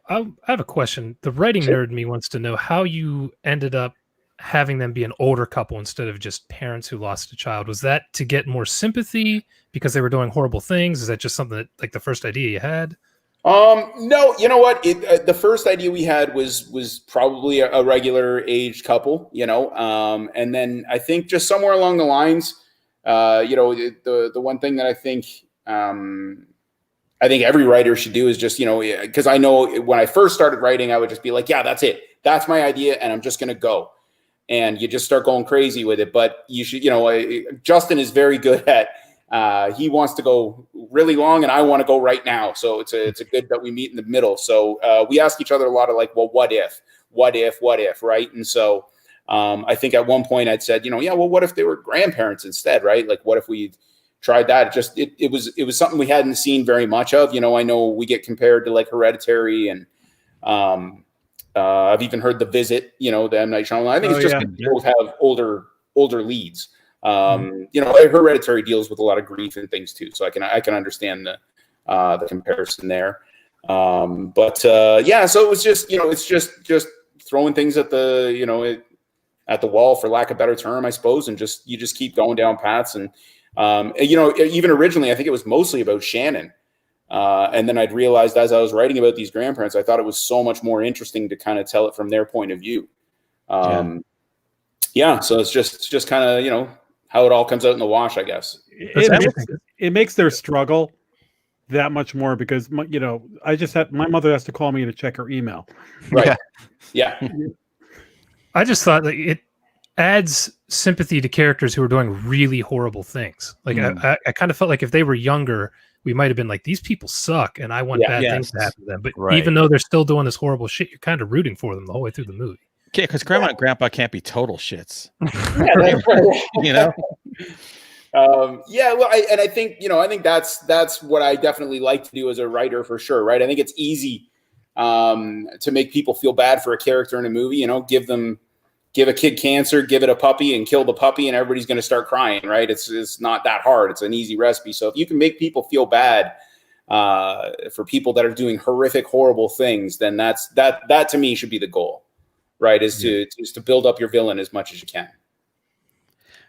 I have a question. The writing nerd in me wants to know how you ended up having them be an older couple instead of just parents who lost a child. Was that to get more sympathy because they were doing horrible things? Is that just something that like the first idea you had? No, you know what? The first idea we had was probably a regular aged couple, and then I think just somewhere along the lines, the one thing that I think every writer should do is just, because I know when I first started writing, I would just be like, yeah, that's it. That's my idea. And I'm just going to go. And you just start going crazy with it. But you should, Justin is very good at, he wants to go really long and I want to go right now. So it's a good that we meet in the middle. So we ask each other a lot of like, well, what if, right? And so I think at one point I'd said, well, what if they were grandparents instead, right? Like, what if we tried that? It was something we hadn't seen very much of. I know we get compared to like Hereditary and I've even heard The Visit, the M. Night Shyamalan. I think it's just they both have older leads. Hereditary deals with a lot of grief and things too, so I can understand the comparison there. So it was just it's just throwing things at the at the wall, for lack of a better term, I suppose, and you just keep going down paths. And even originally I think it was mostly about Shannon, and then I'd realized as I was writing about these grandparents, I thought it was so much more interesting to kind of tell it from their point of view. So it's just kind of how it all comes out in the wash, I guess. It makes their struggle that much more because my mother has to call me to check her email. Right. Yeah. I just thought that it adds sympathy to characters who are doing really horrible things. Like I kind of felt like if they were younger, we might have been like, these people suck and I want bad things to happen to them. But even though they're still doing this horrible shit, you're kind of rooting for them the whole way through the movie. Okay, because grandma and grandpa can't be total shits. That's right. I think that's what I definitely like to do as a writer for sure, right? I think it's easy to make people feel bad for a character in a movie. Give a kid cancer, give it a puppy, and kill the puppy, and everybody's going to start crying, right? It's not that hard. It's an easy recipe. So if you can make people feel bad for people that are doing horrific, horrible things, then that to me should be the goal, right? Is to build up your villain as much as you can.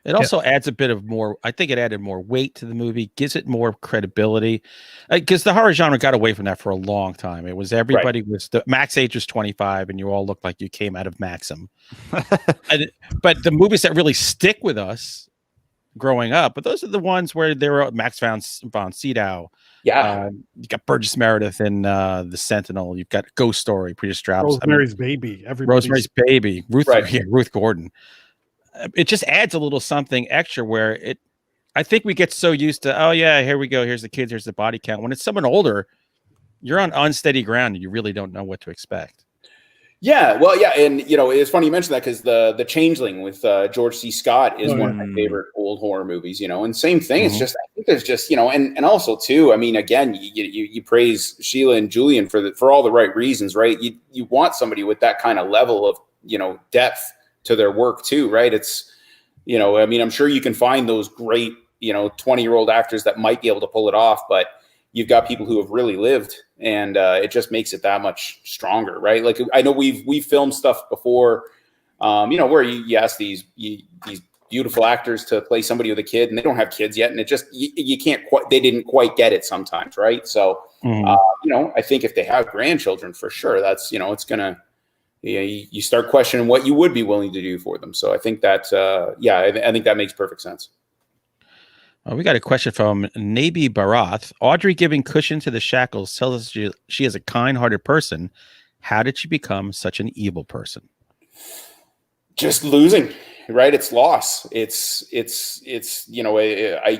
It also adds a bit of more, I think it added more weight to the movie, gives it more credibility. Because the horror genre got away from that for a long time. It was everybody was, the max age was 25 and you all looked like you came out of Maxim. But the movies that really stick with us growing up, but those are the ones where they were Max von Sydow. Yeah. You got Burgess Meredith in The Sentinel. You've got Ghost Story, Peter Strauss. Rosemary's Baby. Rosemary's Baby. Ruth Gordon. It just adds a little something extra where I think we get so used to, oh yeah, here we go. Here's the kids. Here's the body count. When it's someone older, you're on unsteady ground and you really don't know what to expect. Yeah, well, yeah, and it's funny you mentioned that because the Changeling with George C. Scott is one of my favorite old horror movies. And same thing. It's just I think there's just and also too. I mean, again, you praise Sheila and Julian for all the right reasons, right? You want somebody with that kind of level of depth to their work too, right? It's I mean, I'm sure you can find those great 20-year-old actors that might be able to pull it off, but you've got people who have really lived, and it just makes it that much stronger, right? Like I know we've filmed stuff before, where you ask these beautiful actors to play somebody with a kid, and they don't have kids yet, and it just you can't quite, they didn't quite get it sometimes, right? So I think if they have grandchildren, for sure, that's it's gonna you start questioning what you would be willing to do for them. So I think that I think that makes perfect sense. We got a question from Nabi Barath. Audrey giving cushion to the shackles tells us she is a kind-hearted person. How did she become such an evil person? Just losing, right? It's loss. It's I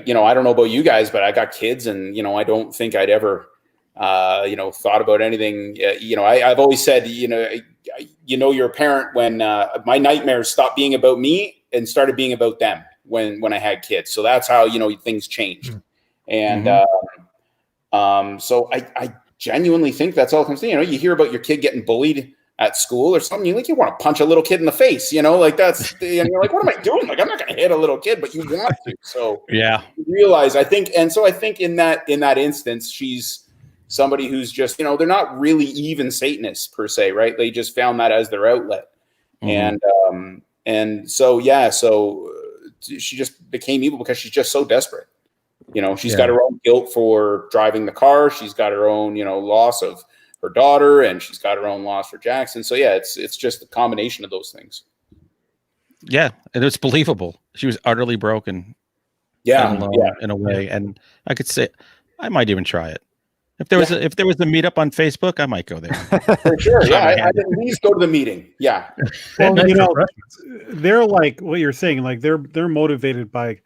don't know about you guys, but I got kids, and I don't think I'd ever thought about anything. I've always said, you're a parent when my nightmares stopped being about me and started being about them when I had kids. So that's how, things changed. And so I genuinely think that's all it comes to. You hear about your kid getting bullied at school or something. You want to punch a little kid in the face, like that's, and you're like, what am I doing? Like, I'm not going to hit a little kid, but you want to. So yeah, you realize, I think in that instance, she's somebody who's just, they're not really even Satanists per se, right? They just found that as their outlet. And so she just became evil because she's just so desperate. She's got her own guilt for driving the car. She's got her own, loss of her daughter, and she's got her own loss for Jackson. So yeah, it's just a combination of those things. Yeah, and it's believable. She was utterly broken. Yeah, in a way, and I could say I might even try it. If there was a meetup on Facebook, I might go there. For sure. Yeah, I'd at least go to the meeting. Yeah. Well, they're like what you're saying, like they're motivated by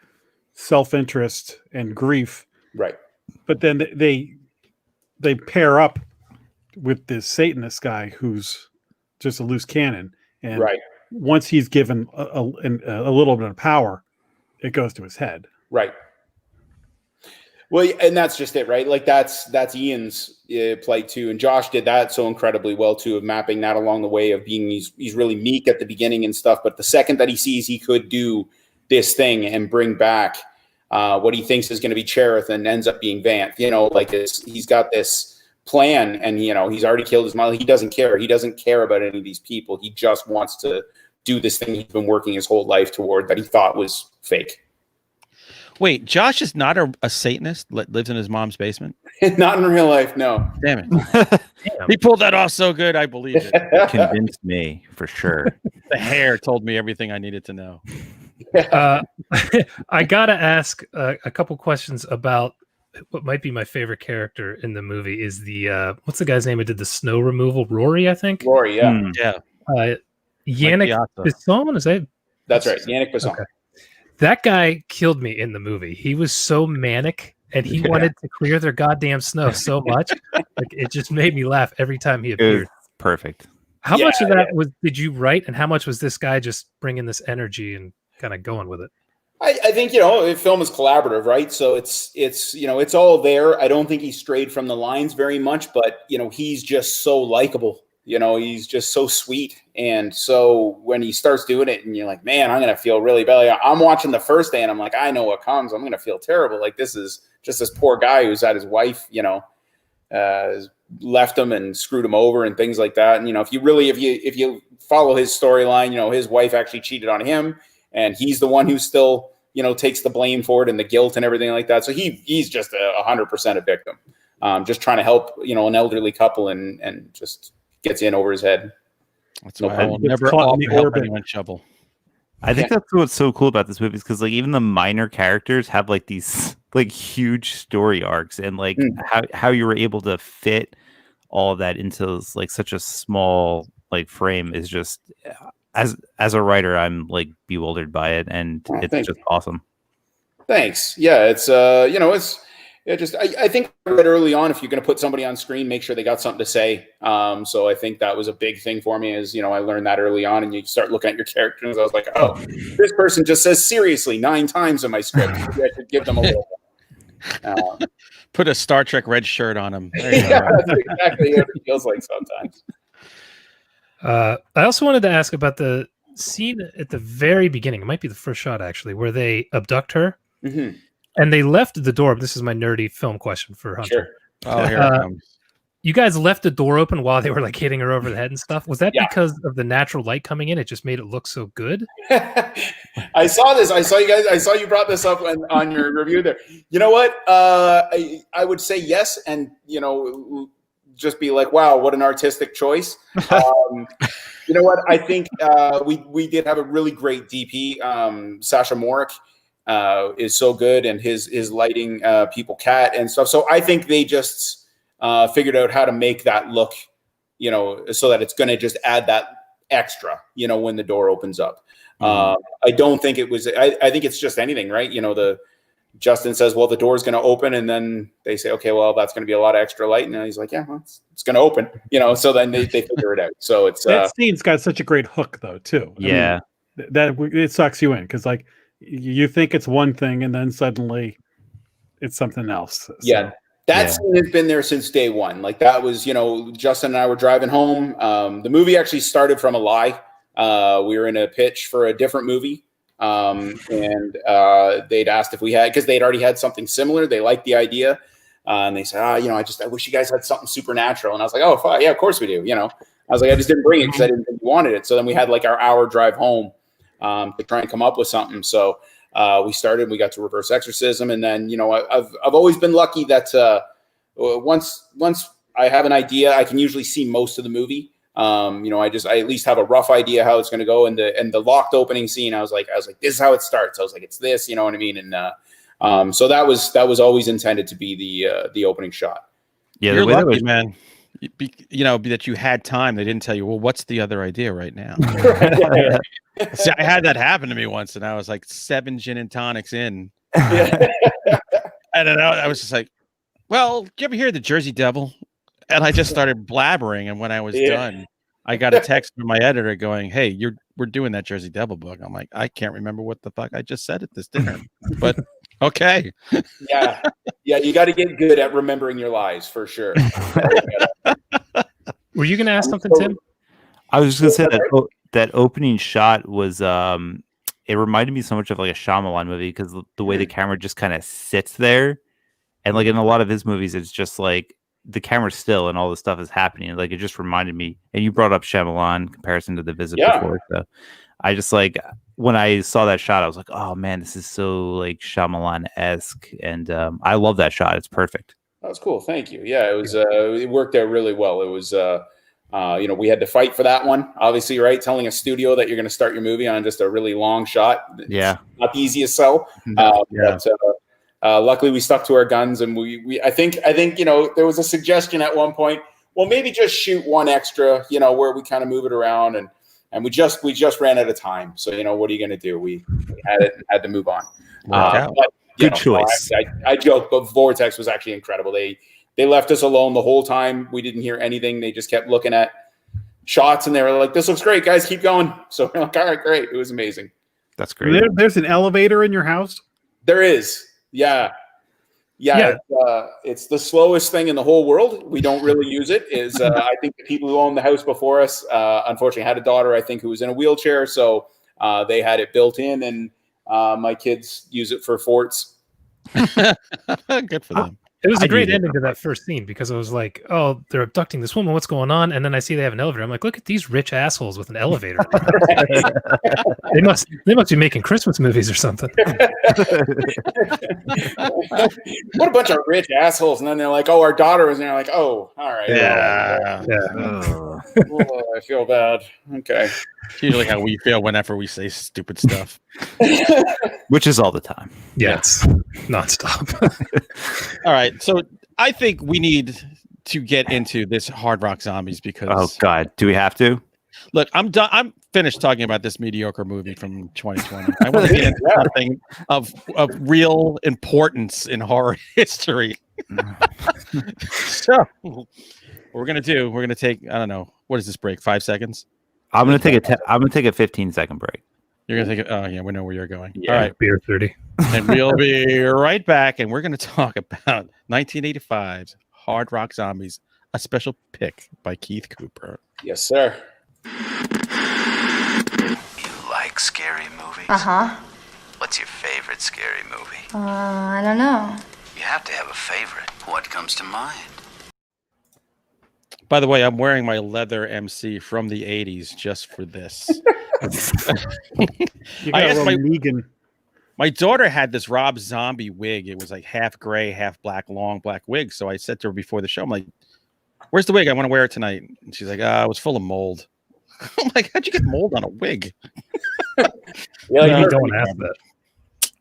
self-interest and grief. Right. But then they pair up with this Satanist guy who's just a loose cannon. And once he's given a little bit of power, it goes to his head. Right. Well, and that's just it, right? Like that's Ian's play too, and Josh did that so incredibly well too, of mapping that along the way of being he's really meek at the beginning and stuff, but the second that he sees he could do this thing and bring back what he thinks is going to be Cherith and ends up being Vanth, he's got this plan, and he's already killed his mother. He doesn't care. He doesn't care about any of these people. He just wants to do this thing he's been working his whole life toward that he thought was fake. Wait, Josh is not a Satanist? Lives in his mom's basement? Not in real life, no. Damn it. He pulled that off so good, I believed it. Convinced me, for sure. The hair told me everything I needed to know. I got to ask a couple questions about what might be my favorite character in the movie is the, what's the guy's name who did the snow removal? Rory, I think? Rory, yeah. Yeah. Yannick Bisson, is that? That's right, Yannick Bisson. Okay. That guy killed me in the movie. He was so manic, and he wanted to clear their goddamn snow so much. Like it just made me laugh every time he appeared. Perfect. How much of that did you write, and how much was this guy just bringing this energy and kind of going with it? I think film is collaborative, right? So it's all there. I don't think he strayed from the lines very much, but he's just so likable. He's just so sweet. And so when he starts doing it and you're like, man, I'm going to feel really bad. Like, I'm watching the first day and I'm like, I know what comes. I'm going to feel terrible. Like this is just this poor guy who's had his wife, left him and screwed him over and things like that. And, if you follow his storyline, his wife actually cheated on him and he's the one who still, takes the blame for it and the guilt and everything like that. So he's just 100% a victim, just trying to help, an elderly couple and just gets in over his head. That's why I will never help anyone shovel. I think that's what's so cool about this movie is because like even the minor characters have like these like huge story arcs, and like how you were able to fit all of that into like such a small like frame is just as a writer, I'm like bewildered by it, and it's just awesome. Thanks. Yeah, it's I think right early on, if you're going to put somebody on screen, make sure they got something to say. So I think that was a big thing for me is, I learned that early on, and you start looking at your characters. I was like, oh, this person just says seriously 9 times in my script. Maybe I could give them a little. Put a Star Trek red shirt on him. Yeah, that's exactly what it feels like sometimes. I also wanted to ask about the scene at the very beginning. It might be the first shot, actually, where they abduct her. Mm-hmm. And they left the door. This is my nerdy film question for Hunter. Sure. Oh, here it comes. You guys left the door open while they were like hitting her over the head and stuff. Was that because of the natural light coming in? It just made it look so good. I saw this. I saw you guys. I saw you brought this up on your review there. You know what? I would say yes, and just be like, wow, what an artistic choice. You know what? I think we did have a really great DP. Sasha Morik is so good, and his lighting, People Cat and stuff. So I think they just figured out how to make that look, so that it's going to just add that extra, when the door opens up. I don't think it was. I think it's just anything, right? Justin says, well, the door is going to open, and then they say, okay, well, that's going to be a lot of extra light, and then he's like, yeah, well, it's going to open, so then they figure it out. So it's that scene's got such a great hook though too. Yeah, I mean, that it sucks you in because like you think it's one thing, and then suddenly it's something else. So. Yeah. That scene has been there since day one. Like that was, Justin and I were driving home. The movie actually started from a lie. We were in a pitch for a different movie. And they'd asked if we had, because they'd already had something similar. They liked the idea. And they said, I wish you guys had something supernatural. And I was like, oh, fine. Yeah, of course we do. I was like, I just didn't bring it because I didn't think you wanted it. So then we had like our hour drive home to try and come up with something. So we started, we got to Reverse Exorcism. And then, I've always been lucky that once I have an idea, I can usually see most of the movie. I at least have a rough idea how it's going to go. And the locked opening scene, I was like, this is how it starts. I was like, it's this, you know what I mean? And so that was always intended to be the opening shot. Yeah, you're lucky, man. That you had time. They didn't tell you, well, what's the other idea right now? See, I had that happen to me once, and I was like 7 gin and tonics in. And then I was just like, well, did you ever hear the Jersey Devil? And I just started blabbering, and when I was done, I got a text from my editor going, hey, we're doing that Jersey Devil book. I'm like, I can't remember what the fuck I just said at this dinner, but okay. Yeah, you got to get good at remembering your lies for sure. Were you going to ask something, Tim? I was just going to say that opening shot was it reminded me so much of like a Shyamalan movie because the way the camera just kind of sits there, and like in a lot of his movies, it's just like the camera's still and all this stuff is happening. Like it just reminded me, and you brought up Shyamalan comparison to The Visit before, so I just like when I saw that shot, I was like, oh man, this is so like Shyamalan-esque, and I love that shot. It's perfect. That was cool. Thank you. Yeah, it was. It worked out really well. It was. We had to fight for that one, obviously, right? Telling a studio that you're going to start your movie on just a really long shot. It's not the easiest sell. But luckily we stuck to our guns, and I think there was a suggestion at one point, well, maybe just shoot one extra, where we kind of move it around, and we just ran out of time. So, what are you going to do? We had it and had to move on. But, good choice. I joke, but Vortex was actually incredible. They left us alone the whole time. We didn't hear anything. They just kept looking at shots, and they were like, this looks great, guys, keep going. So we're like, all right, great. It was amazing. That's great. There's an elevator in your house? There is. Yeah. It's the slowest thing in the whole world. We don't really use it. I think the people who owned the house before us, unfortunately, had a daughter, I think, who was in a wheelchair. So they had it built in, and my kids use it for forts. Good for them. It was a great ending to that first scene because it was like, oh, they're abducting this woman. What's going on? And then I see they have an elevator. I'm like, look at these rich assholes with an elevator. They must be making Christmas movies or something. What a bunch of rich assholes. And then they're like, oh, our daughter was, and they're like, oh, all right. Yeah. Oh, I feel bad. Okay. It's usually how we feel whenever we say stupid stuff. Which is all the time. Yeah, it's nonstop. All right. So I think we need to get into this Hard Rock Zombies because Oh God, do we have to? look, I'm done. I'm finished talking about this mediocre movie from 2020. I want to get into something of real importance in horror history. So we're gonna take, I don't know, what is this break? 5 seconds? I'm gonna take a 15-second break. You're gonna take it. Oh yeah, we know where you're going. Yeah. All right, Beer 30. and we'll be right back, and we're gonna talk about 1985's Hard Rock Zombies, a special pick by Keith Cooper. Yes, sir. You like scary movies? Uh-huh. What's your favorite scary movie? I don't know. You have to have a favorite. What comes to mind? By the way, I'm wearing my leather MC from the 80s just for this. You I got asked my my daughter had this Rob Zombie wig. It was like half gray, half black, long black wig. So I said to her before the show, I'm like, "Where's the wig? I want to wear it tonight." And she's like, "It was full of mold." I'm like, "How'd you get mold on a wig?" Yeah, You don't ask that.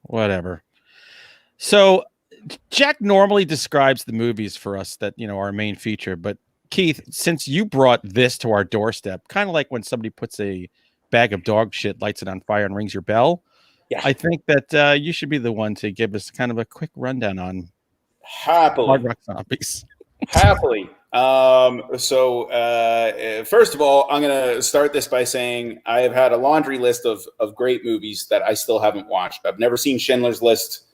Whatever. So Jack normally describes the movies for us that, you know, our main feature. But Keith, since you brought this to our doorstep, kind of like when somebody puts a bag of dog shit, lights it on fire, and rings your bell. Yeah. I think that you should be the one to give us kind of a quick rundown on happily. Hard Rock Zombies. Happily. First of all, I'm going to start this by saying I have had a laundry list of great movies that I still haven't watched. I've never seen Schindler's List.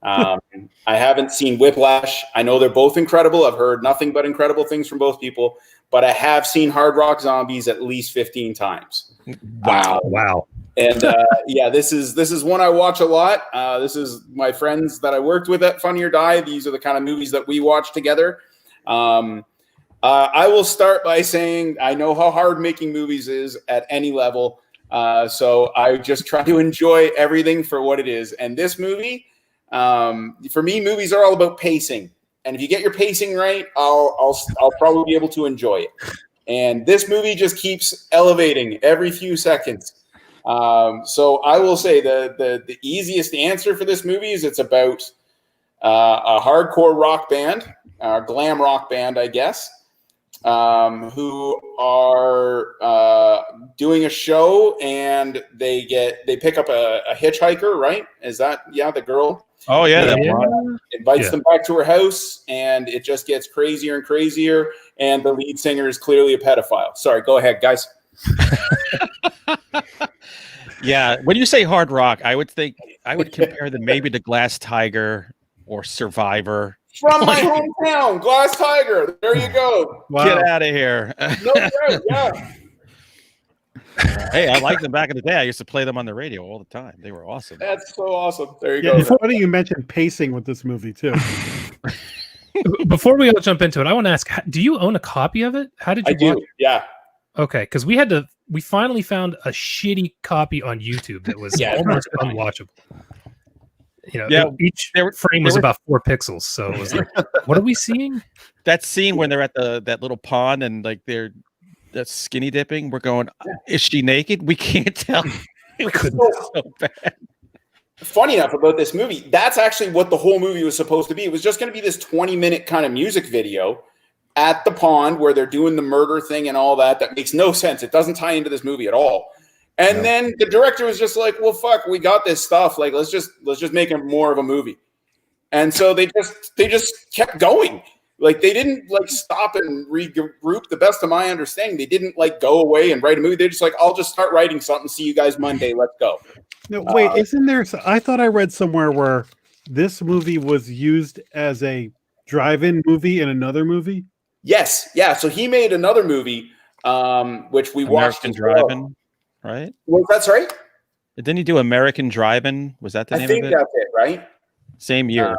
I haven't seen Whiplash. I know they're both incredible. I've heard nothing but incredible things from both people, but I have seen Hard Rock Zombies at least 15 times. Wow. And yeah, this is one I watch a lot. This is my friends that I worked with at Funny or Die. These are the kind of movies that we watch together. I will start by saying I know how hard making movies is at any level. So I just try to enjoy everything for what it is. And this movie, for me, movies are all about pacing. And if you get your pacing right, I'll probably be able to enjoy it. And this movie just keeps elevating every few seconds. So I will say the easiest answer for this movie is it's about a hardcore rock band, glam rock band, I guess, who are doing a show, and they pick up a hitchhiker, right? Is that the girl? Oh yeah, Invites them back to her house, and it just gets crazier and crazier. And the lead singer is clearly a pedophile. Sorry, go ahead, guys. Yeah, when you say hard rock, I would compare them maybe to Glass Tiger or Survivor. From my hometown, Glass Tiger. There you go. Wow. Get out of here. No, yeah. Hey, I liked them back in the day. I used to play them on the radio all the time. They were awesome. That's so awesome. There you Yeah, go. it's funny you mentioned pacing with this movie too. Before we all jump into it, I want to ask: do you own a copy of it? How did you? I do. Watch it? Yeah. Okay, because we finally found a shitty copy on YouTube that was almost unwatchable. You know, Yeah, each frame was about 4 pixels, so it was like, what are we seeing? That scene when they're at that little pond and like they're skinny dipping, we're going, is she naked? We can't tell. It was so bad. Funny enough about this movie, that's actually what the whole movie was supposed to be. It was just going to be this 20-minute kind of music video at the pond where they're doing the murder thing and all that. That makes no sense. It doesn't tie into this movie at all. And then the director was just like, well, fuck, we got this stuff. Like, let's just make it more of a movie. And so they just kept going. Like, they didn't like stop and regroup. The best of my understanding, they didn't like go away and write a movie. They're just like, I'll just start writing something. See you guys Monday. Let's go. No, wait, isn't there? I thought I read somewhere where this movie was used as a drive-in movie in another movie. Yes, yeah. So he made another movie, which we watched. American Drive-In, right? Well, that's right. Didn't he do American Drive-In? Was that the name of it? I think that's it, right? Same year.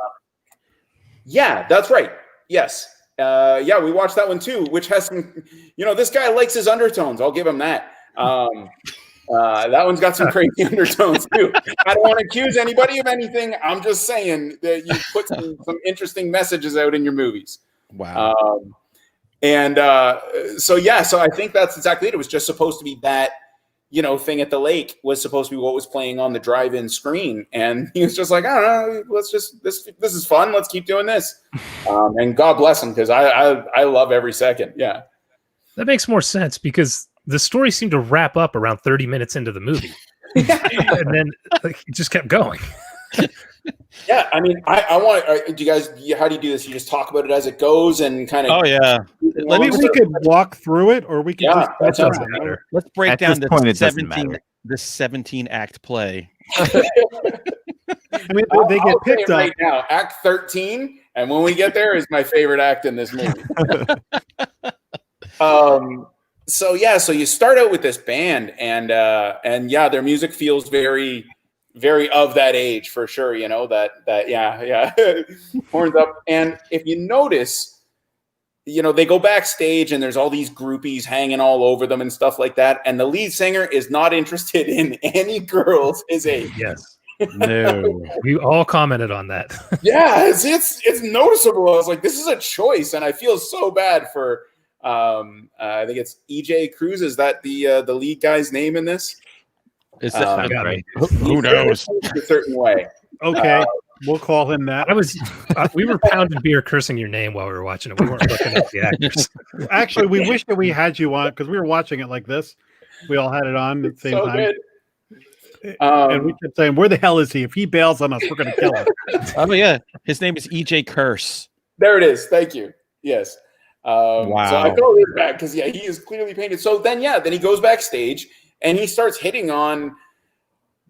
Yeah, that's right. Yes. Yeah, we watched that one too, which has some, this guy likes his undertones. I'll give him that. That one's got some crazy undertones too. I don't want to accuse anybody of anything. I'm just saying that you put some interesting messages out in your movies. Wow. And so I think that's exactly it. It was just supposed to be that, thing at the lake was supposed to be what was playing on the drive-in screen. And he was just like, I don't know, let's just, this is fun. Let's keep doing this. And God bless him, because I love every second. Yeah. That makes more sense because the story seemed to wrap up around 30 minutes into the movie. And then it just kept going. Yeah, I mean, I want. Do you guys? How do you do this? You just talk about it as it goes and kind of. Oh yeah. We could walk through it, or we could just. Let's break At down this point, the it doesn't 17 matter. the 17 act play. I mean, they get picked up right now. Act 13, and when we get there, is my favorite act in this movie. So you start out with this band, and their music feels very, very of that age for sure. Horns up. And if you notice, they go backstage and there's all these groupies hanging all over them and stuff like that. And the lead singer is not interested in any girls his age. Yes. No. We all commented on that. Yeah, it's noticeable. I was like, this is a choice, and I feel so bad for. I think it's EJ Cruz. Is that the lead guy's name in this? Is that right? Who knows? A certain way. Okay, we'll call him that. We were pounding beer, cursing your name while we were watching it. We weren't looking at the actors. Actually, we wish that we had you on because we were watching it like this. We all had it on at the same time. Good. And we kept saying, "Where the hell is he? If he bails on us, we're going to kill him." Oh yeah, his name is EJ Curse. There it is. Thank you. Yes. Wow. So I felt it back because he is clearly painted. So then he goes backstage and he starts hitting on.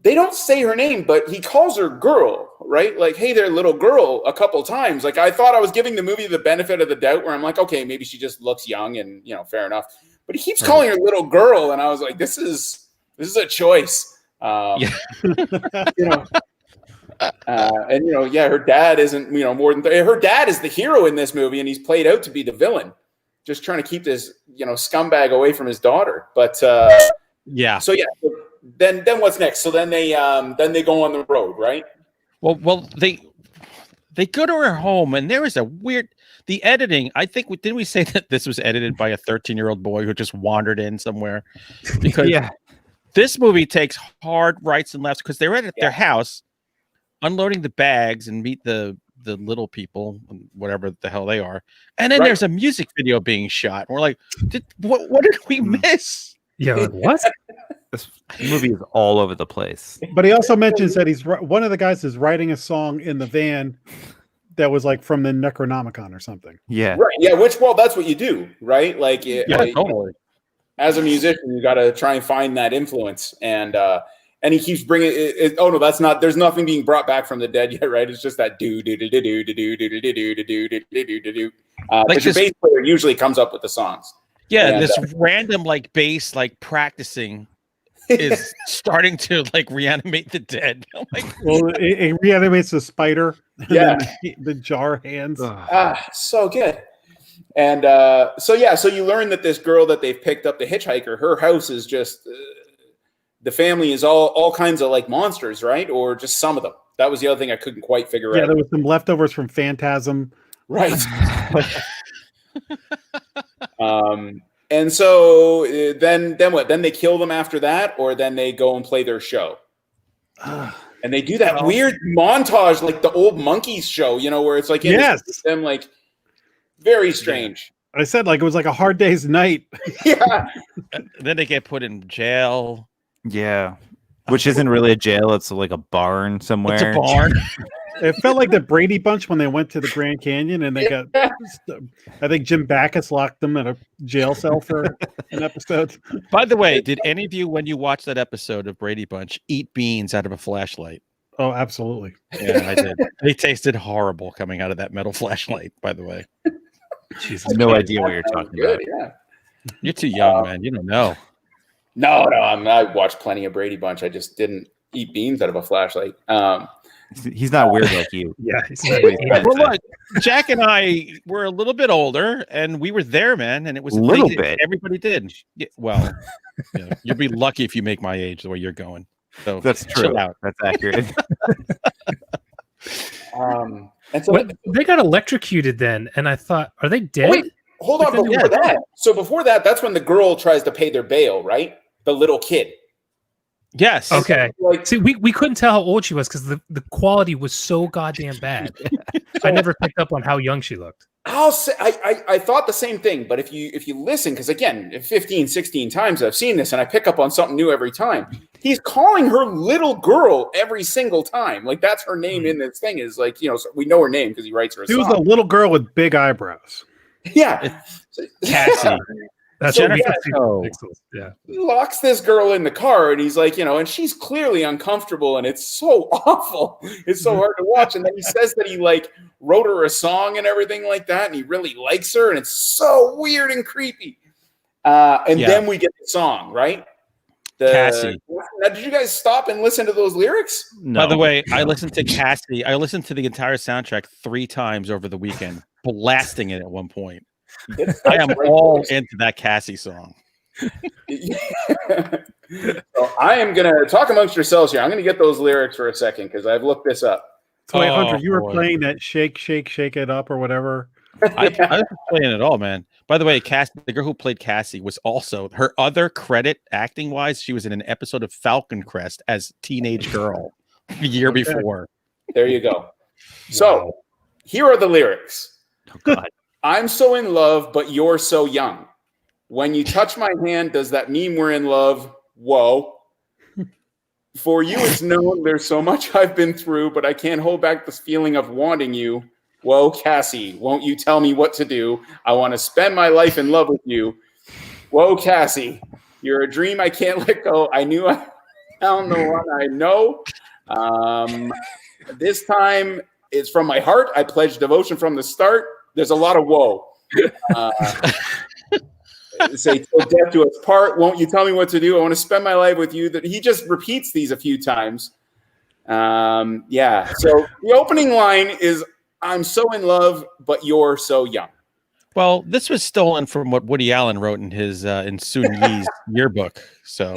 They don't say her name, but he calls her girl, right? Like, hey there, little girl, a couple times. Like, I thought I was giving the movie the benefit of the doubt where I'm like, okay, maybe she just looks young and, fair enough. But he keeps calling her little girl. And I was like, this is a choice. Her dad isn't, more than, her dad is the hero in this movie. And he's played out to be the villain, just trying to keep this, scumbag away from his daughter. But, yeah. So, Then what's next? So then they go on the road, right? Well, they go to her home, and there is a weird the editing. I think didn't we say that this was edited by a 13-year-old boy who just wandered in somewhere? Because this movie takes hard rights and lefts because they're at their house, unloading the bags and meet the little people, whatever the hell they are, and then there's a music video being shot. And we're like, what did we miss? Yeah, like, what? This movie is all over the place. But he also mentions that one of the guys is writing a song in the van that was like from the Necronomicon or something. Yeah. Right. Yeah. That's what you do, right? Like, Totally. As a musician, you got to try and find that influence, and he keeps bringing it. Oh no, that's not. There's nothing being brought back from the dead yet, right? It's just that do do do do do do do do do do do do do do. But your bass player usually comes up with the songs. Yeah, and this random bass practicing is starting to reanimate the dead. Like, well, it reanimates the spider. Yeah, the jar hands. So good. And so you learn that this girl that they've picked up, the hitchhiker, her house is just the family is all kinds of monsters, right? Or just some of them. That was the other thing I couldn't quite figure out. Yeah, there was some leftovers from Phantasm. Right. And so then what? Then they kill them after that, or then they go and play their show. And they do that weird montage, like the old Monkeys show, where it's them very strange. I said it was like a Hard Day's Night. Yeah. Then they get put in jail. Yeah. Which isn't really a jail, it's like a barn somewhere. It's a barn. It felt like the Brady Bunch when they went to the Grand Canyon and they got, I think Jim Backus locked them in a jail cell for an episode. By the way, did any of you, when you watched that episode of Brady Bunch, eat beans out of a flashlight? Oh, absolutely. Yeah, I did. They tasted horrible coming out of that metal flashlight, by the way. Jesus, no idea what you're talking about. Yeah. You're too young, man. You don't know. No, I watched plenty of Brady Bunch. I just didn't eat beans out of a flashlight. He's not weird like you. Yeah. Well, look, Jack and I were a little bit older, and we were there, man. And it was a little bit. Everybody did. Yeah, well, you'll be lucky if you make my age the way you're going. So that's true. That's accurate. And so they got electrocuted then, and I thought, are they dead? Wait, hold on, before that. So before that, that's when the girl tries to pay their bail, right? The little kid. Yes. Okay. See, we couldn't tell how old she was because the quality was so goddamn bad. I never picked up on how young she looked. I'll say I thought the same thing, but if you listen, because again, 15, 16 times I've seen this and I pick up on something new every time. He's calling her little girl every single time. Like that's her name in this thing is like, so we know her name because he writes her a song. She was a little girl with big eyebrows. Yeah. Cassie. That's Jennifer. Yeah. He locks this girl in the car and he's like, and she's clearly uncomfortable and it's so awful. It's so hard to watch. And then he says that he like wrote her a song and everything like that. And he really likes her. And it's so weird and creepy. Then we get the song, right? Cassie. Now, did you guys stop and listen to those lyrics? No. By the way, I listened to Cassie. I listened to the entire soundtrack 3 times over the weekend, blasting it at one point. I am all into that Cassie song. So I am going to talk amongst yourselves here. I'm going to get those lyrics for a second because I've looked this up. So wait, Hunter, you were playing that shake, shake, shake it up or whatever. I was playing it all, man. By the way, Cassie, the girl who played Cassie, was also her other credit acting wise. She was in an episode of Falcon Crest as teenage girl the year before. There you go. So here are the lyrics. Oh, God. I'm so in love, but you're so young. When you touch my hand, does that mean we're in love? Whoa. For you, it's known there's so much I've been through, but I can't hold back this feeling of wanting you. Whoa, Cassie, won't you tell me what to do? I want to spend my life in love with you. Whoa, Cassie, you're a dream I can't let go. I knew I found the one I know. This time it's from my heart. I pledge devotion from the start. There's a lot of whoa. Say, till death do us part. Won't you tell me what to do? I want to spend my life with you. That he just repeats these a few times. So the opening line is, I'm so in love, but you're so young. Well, this was stolen from what Woody Allen wrote in his in Soon Yi's yearbook. So,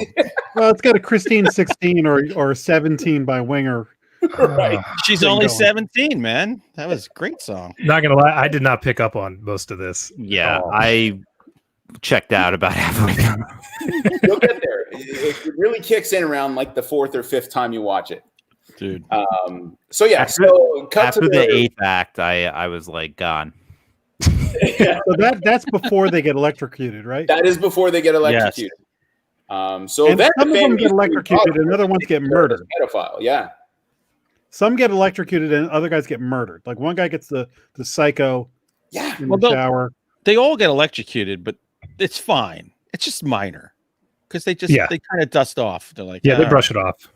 well, it's got a Christine 16 or 17 by Winger. Right. She's only 17, man. That was a great song. Not gonna lie, I did not pick up on most of this. Yeah, I checked out about halfway through. You'll get there. It really kicks in around like the 4th or 5th time you watch it, dude. So cut after to the 8th act, I was like gone. Yeah. So that's before they get electrocuted, right? That is before they get electrocuted. Yes. So and then some of them get electrocuted, and other ones get murdered. Pedophile, yeah. Some get electrocuted, and other guys get murdered. Like one guy gets the psycho in the shower. They all get electrocuted, but it's fine. It's just minor because they kind of dust off. They're like, they brush it off.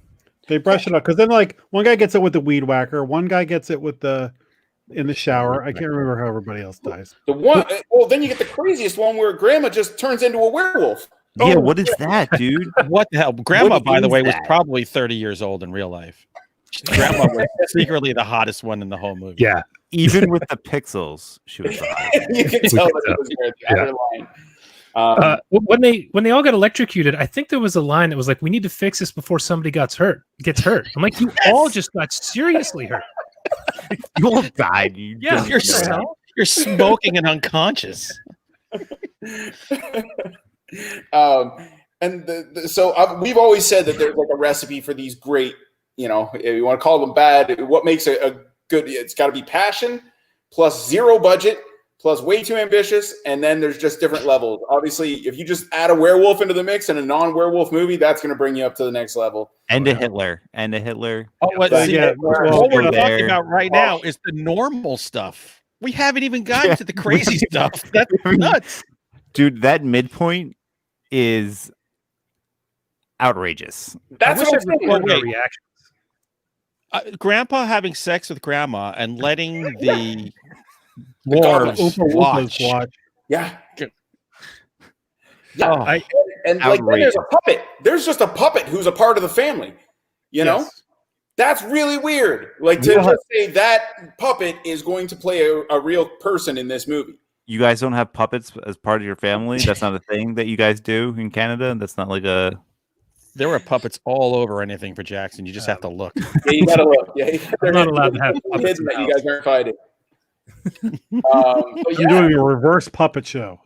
They brush it off because then like one guy gets it with the weed whacker, one guy gets it with in the shower. I can't remember how everybody else dies. The one, well, then you get the craziest one where Grandma just turns into a werewolf. Yeah, what is that, dude? What the hell? Grandma, by the way, was probably 30 years old in real life. Grandma was secretly the hottest one in the whole movie. Yeah, even with the pixels, she was the hottest. You can tell that it was the other line. When they all got electrocuted, I think there was a line that was like, "We need to fix this before somebody gets hurt." I'm like, you all just got seriously hurt. You all died. You're smoking and unconscious. So we've always said that there's like a recipe for these great, if you want to call them bad, what makes a good, it's got to be passion plus zero budget plus way too ambitious. And then there's just different levels. Obviously, if you just add a werewolf into the mix in a non-werewolf movie, that's going to bring you up to the next level. And a Hitler. Oh, what we're talking about right now is the normal stuff. We haven't even gotten to the crazy stuff. That's nuts. Dude, that midpoint is outrageous. That's what I'm saying. Reaction. Grandpa having sex with grandma and letting the dwarves watch. Yeah. Oh, and like then there's a puppet. There's just a puppet who's a part of the family. You know? That's really weird. Like to just say that puppet is going to play a real person in this movie. You guys don't have puppets as part of your family? That's not a thing that you guys do in Canada? That's not like a... There were puppets all over anything for Jackson. You just have to look. Yeah, you gotta look. Yeah, I'm not allowed to have puppets that you guys aren't fighting. But You're doing a reverse puppet show.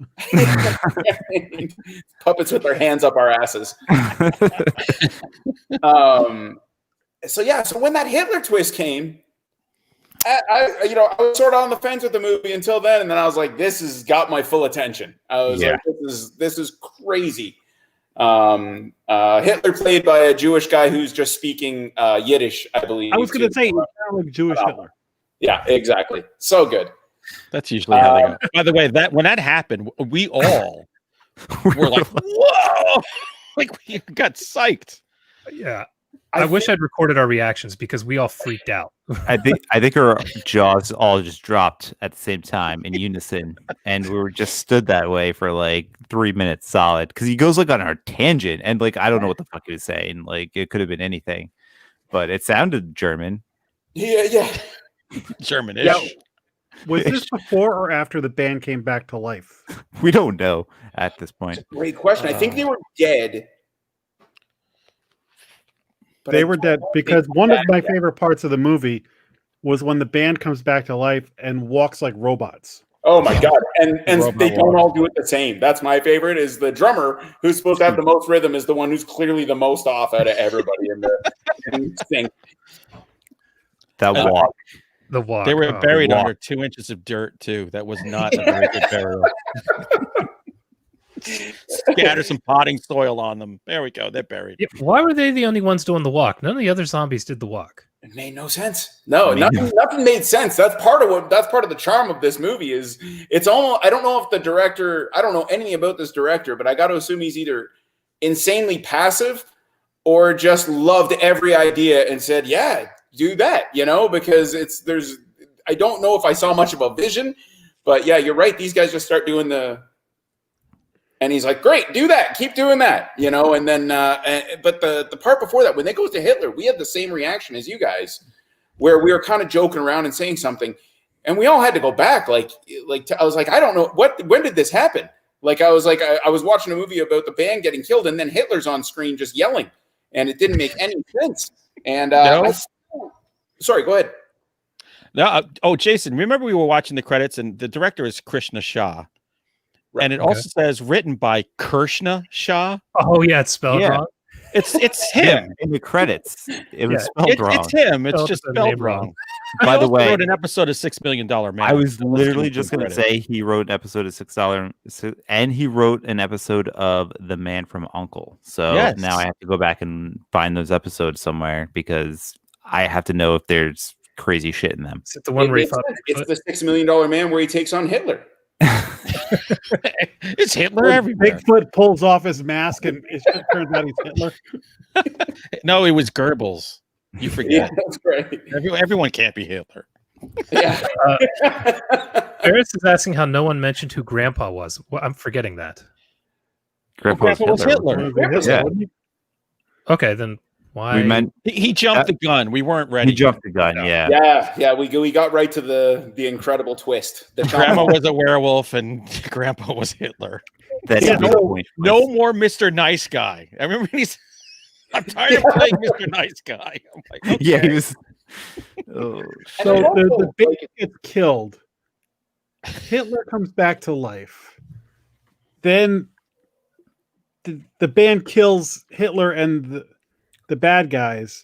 Puppets with their hands up our asses. So when that Hitler twist came, I was sort of on the fence with the movie until then, and then I was like, this has got my full attention. I was like, this is crazy. Hitler played by a Jewish guy who's just speaking Yiddish, I believe. I was going to say, you sound like Jewish Hitler. Yeah, exactly. So good. That's usually how they go. By the way, when that happened, we all were like, whoa! Like, we got psyched. Yeah. I wish I'd recorded our reactions because we all freaked out. I think our jaws all just dropped at the same time in unison, and we were just stood that way for like 3 minutes solid because he goes like on our tangent, and like I don't know what the fuck he was saying. Like it could have been anything, but it sounded German. Yeah. Germanish. Yeah. Was this before or after the band came back to life? We don't know at this point. Great question. I think they were dead. They were dead because one of my favorite parts of the movie was when the band comes back to life and walks like robots. Oh my god! And they don't all do it the same. That's my favorite. Is the drummer who's supposed to have the most rhythm is the one who's clearly the most off out of everybody in the thing. That walk. The walk. They were buried under 2 inches of dirt too. That was not a very good burial. Scatter some potting soil on them. There we go. They're buried. Yeah, why were they the only ones doing the walk? None of the other zombies did the walk. It made no sense. No, nothing made sense. That's part of the charm of this movie is it's almost, I don't know if the director, I don't know anything about this director, but I got to assume he's either insanely passive or just loved every idea and said, yeah, do that, because I don't know if I saw much of a vision, but yeah, you're right. These guys just start doing and he's like, great, do that. Keep doing that, and then, but the part before that, when they go to Hitler, we had the same reaction as you guys, where we were kind of joking around and saying something. And we all had to go back. I was like, I don't know when did this happen? Like, I was like, I was watching a movie about the band getting killed and then Hitler's on screen just yelling and it didn't make any sense. And, sorry, go ahead. No, Jason, remember we were watching the credits and the director is Krishna Shah. Right. And it also says written by Krishna Shah. Oh yeah, it's spelled wrong. It's him in the credits. It was spelled wrong. It's him. It's just spelled wrong. By the way, wrote an episode of $6 Million Man. I was literally just going to say he wrote an episode of $6 and he wrote an episode of The Man from U.N.C.L.E. So now I have to go back and find those episodes somewhere because I have to know if there's crazy shit in them. Is it the one where it's the $6 Million Man where he takes on Hitler? It's Hitler everywhere. Bigfoot pulls off his mask and it turns out he's Hitler. No, it was Goebbels. You forget. Yeah, that's right. Everyone can't be Hitler. Yeah. Ferris is asking how no one mentioned who Grandpa was. Well, I'm forgetting that. Grandpa was Hitler. Yeah. Okay, then why? He jumped the gun. We weren't ready. He jumped the gun. Yeah. We got right to the incredible twist. Grandma was a werewolf and Grandpa was Hitler. No more Mr. Nice Guy. I remember I'm tired of playing Mr. Nice Guy. I'm like, okay. Yeah, he was. So the baby gets killed. Hitler comes back to life. Then the band kills Hitler and the bad guys,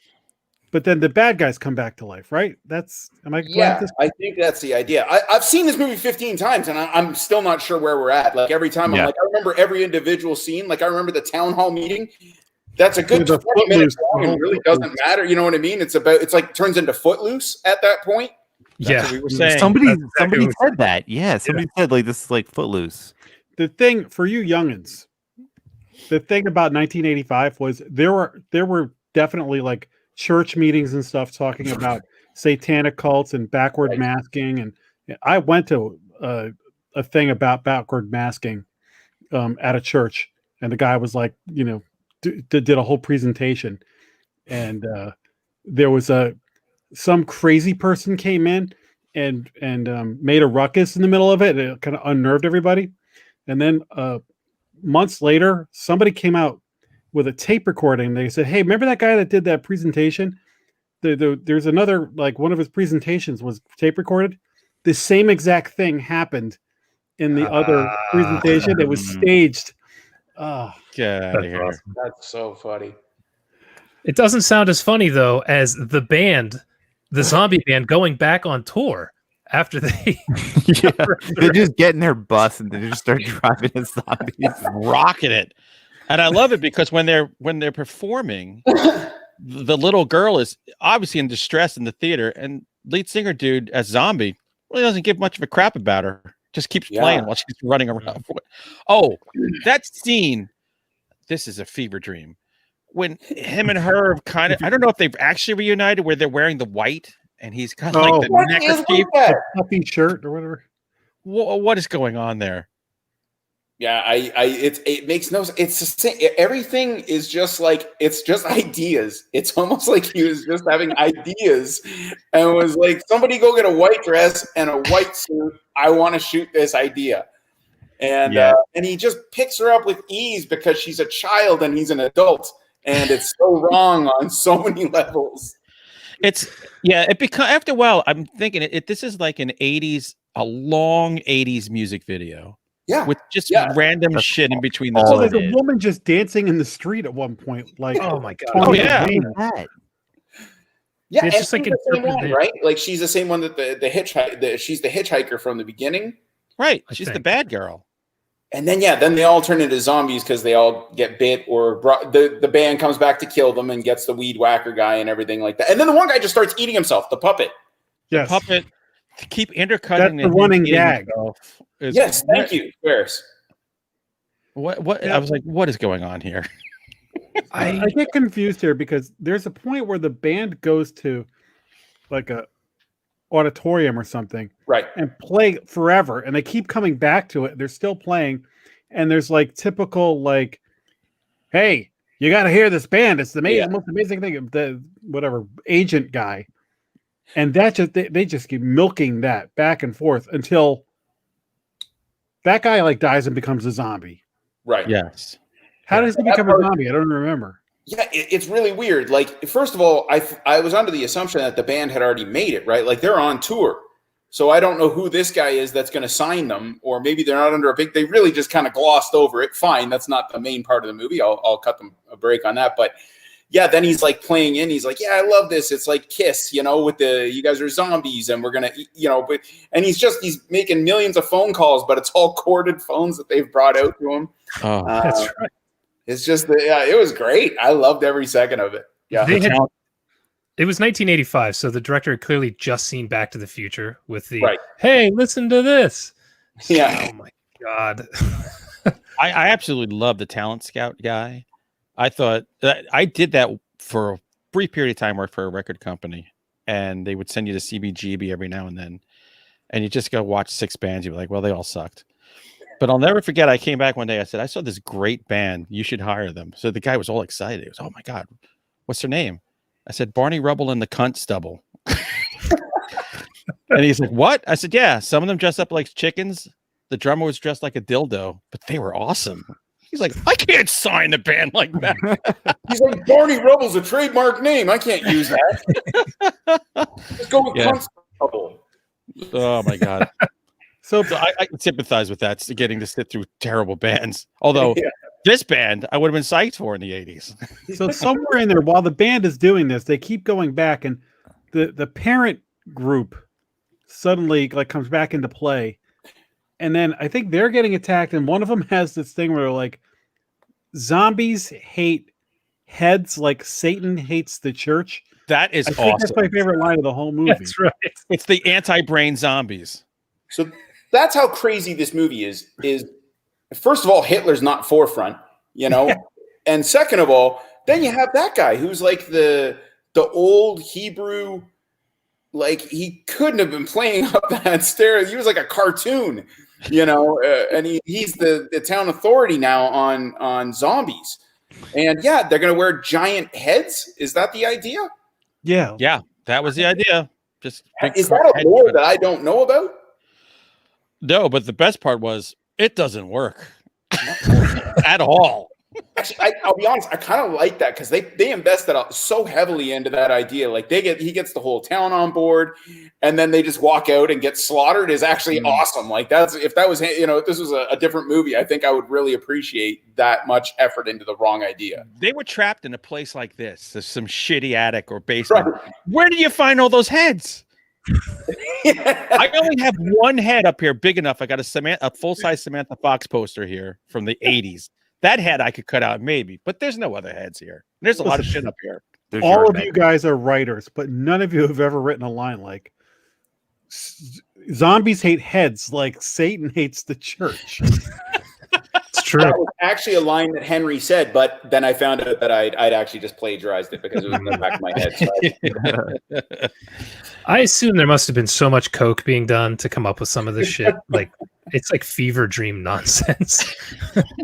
but then the bad guys come back to life, right? Am I correct? Yeah, I think that's the idea. I've seen this movie 15 times, and I'm still not sure where we're at. Like every time, I'm like, I remember every individual scene. Like I remember the town hall meeting. That's a good 20 minutes long. It really doesn't matter. You know what I mean? It's like turns into Footloose at that point. That's what we were saying. Somebody said that. Yeah, somebody said like this is like Footloose. The thing for you youngins, the thing about 1985 was there were definitely like church meetings and stuff talking about satanic cults and backward masking, and I went to a thing about backward masking at a church, and the guy was like, did a whole presentation, and there was some crazy person came in and made a ruckus in the middle of it. It kind of unnerved everybody, and then months later, somebody came out with a tape recording. They said, "Hey, remember that guy that did that presentation? There's another, like one of his presentations was tape recorded." the same exact thing happened in the other presentation. It was staged. Get out of here. Awesome. That's so funny. It doesn't sound as funny though as the band, the zombie band, going back on tour after they they just get in their bus and they just start driving as zombies, rocking it. And I love it because when they're performing, the little girl is obviously in distress in the theater, and lead singer dude as zombie really doesn't give much of a crap about her. Just keeps playing while she's running around. Oh, that scene! This is a fever dream. When him and her have kind of, I don't know if they've actually reunited, where they're wearing the white and he's kind of like the neckerchief, puffy shirt or whatever. What is going on there? Yeah, it makes no sense. It's the same. Everything is just like, it's just ideas. It's almost like he was just having ideas and was like, somebody go get a white dress and a white suit. I want to shoot this idea. And and he just picks her up with ease because she's a child and he's an adult. And it's so wrong on so many levels. It becomes, after a while, I'm thinking this is like a long 80s music video. Yeah. With just random shit in between the there's a woman just dancing in the street at one point. Like, oh my God. Oh, yeah. Yeah, it's just like the same one, right? Like she's the same one that she's the hitchhiker from the beginning. Right. She's the bad girl. And then then they all turn into zombies because they all get bit, or the band comes back to kill them and gets the weed whacker guy and everything like that. And then the one guy just starts eating himself, the puppet. Yes. The puppet. Keep intercutting. That's the running gag. Yes, thank you, Ferris. What? Yeah. I was like, what is going on here? I get confused here because there's a point where the band goes to like a auditorium or something, right, and play forever, and they keep coming back to it. They're still playing, and there's like typical like, hey, you got to hear this band. It's the most amazing thing. The whatever agent guy, and that just they just keep milking that back and forth until that guy like dies and becomes a zombie. Right. Yes. How does he become a zombie? I don't remember. Yeah, it's really weird. Like, first of all, I was under the assumption that the band had already made it, right? Like, they're on tour. So I don't know who this guy is that's going to sign them, or maybe they're not under they really just kind of glossed over it. Fine, that's not the main part of the movie. I'll cut them a break on that. But yeah, then he's like playing in. He's like, yeah, I love this. It's like Kiss, with you guys are zombies and we're going to, and he's making millions of phone calls, but it's all corded phones that they've brought out to him. Oh, that's right. It's just, it was great. I loved every second of it. Yeah. It was 1985, so the director had clearly just seen Back to the Future with the, hey, listen to this. Yeah. Oh, my God. I absolutely love the talent scout guy. I thought that I did that for a brief period of time, worked for a record company, and they would send you to CBGB every now and then, and you just go watch 6 bands. You'd be like, well, they all sucked. But I'll never forget, I came back one day, I said, I saw this great band. You should hire them. So the guy was all excited. He was, oh, my God, what's their name? I said, Barney Rubble and the Cunt Stubble. And he's like, what? I said, yeah, some of them dressed up like chickens. The drummer was dressed like a dildo, but they were awesome. He's like, I can't sign a band like that. He's like, Barney Rubble's a trademark name. I can't use that. Let's go with Cunt Stubble. Oh, my God. So I can sympathize with that, getting to sit through terrible bands. Although this band, I would have been psyched for in the 80s. So somewhere in there, while the band is doing this, they keep going back, and the parent group suddenly like comes back into play. And then I think they're getting attacked, and one of them has this thing where they're like, zombies hate heads like Satan hates the church. That is awesome. That's my favorite line of the whole movie. That's right. It's the anti-brain zombies. So that's how crazy this movie is first of all, Hitler's not forefront, and second of all, then you have that guy who's like the old Hebrew, like he couldn't have been playing up that stair. He was like a cartoon, and he's the town authority now on zombies. And yeah, they're going to wear giant heads. Is that the idea? Yeah. Yeah, that was the idea. Is that a lore that I don't know about? No, but the best part was it doesn't work at all. Actually, I'll be honest. I kind of like that because they invested so heavily into that idea. Like he gets the whole town on board, and then they just walk out and get slaughtered. Is actually awesome. Like if that was if this was a different movie, I think I would really appreciate that much effort into the wrong idea. They were trapped in a place like this. There's some shitty attic or basement. Right. Where do you find all those heads? I only have one head up here big enough. I got a full-size Samantha Fox poster here from the 80s. That head I could cut out maybe, but there's no other heads here. There's a lot of shit up here. All of you guys are writers, but none of you have ever written a line like zombies hate heads like Satan hates the church. It's true. That was actually a line that Henry said, but then I found out that I'd actually just plagiarized it because it was in the back of my head. So I assume there must have been so much coke being done to come up with some of this shit. Like it's like fever dream nonsense.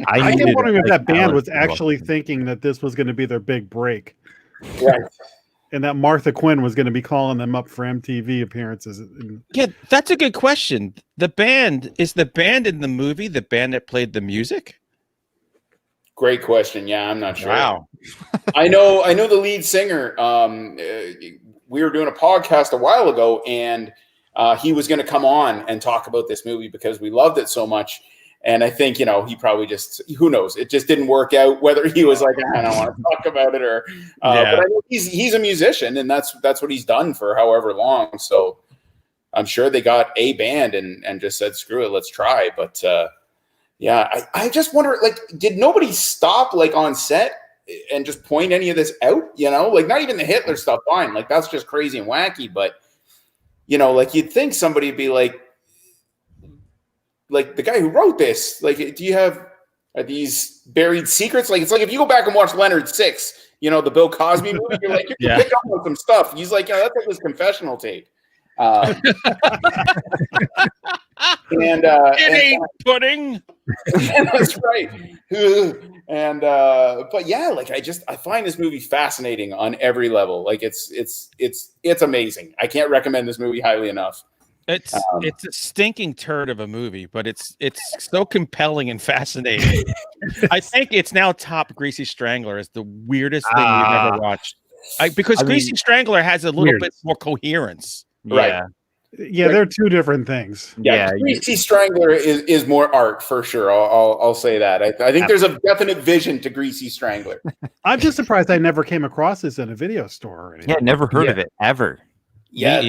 I kept wondering if that band was actually thinking that this was going to be their big break. Right. And that Martha Quinn was going to be calling them up for MTV appearances. Yeah, that's a good question. The band in the movie the band that played the music? Great question. Yeah, I'm not sure. Wow. I know the lead singer. We were doing a podcast a while ago, and he was going to come on and talk about this movie because we loved it so much. And I think, he probably just, who knows? It just didn't work out, whether he was like, I don't want to talk about it or, but I know he's a musician and that's what he's done for however long. So I'm sure they got a band and just said, screw it, let's try. But I just wonder, like, did nobody stop like on set and just point any of this out? Like not even the Hitler stuff, fine. Like that's just crazy and wacky. But, like you'd think somebody would be like the guy who wrote this, like, do you have these buried secrets? Like, it's like if you go back and watch Leonard Six, the Bill Cosby movie, you're like, you can pick up on some stuff. He's like, that's like his confessional tape. It ain't pudding. That's right. But yeah, like I find this movie fascinating on every level. Like it's amazing. I can't recommend this movie highly enough. It's a stinking turd of a movie, but it's so compelling and fascinating. I think it's now top Greasy Strangler as the weirdest thing we've ever watched. Because Greasy Strangler has a little bit more coherence. Right. Yeah, they're two different things. Yeah, Greasy Strangler is more art for sure. I'll say that. I think there's a definite vision to Greasy Strangler. I'm just surprised I never came across this in a video store or anything. Yeah, never heard of it ever. Yeah,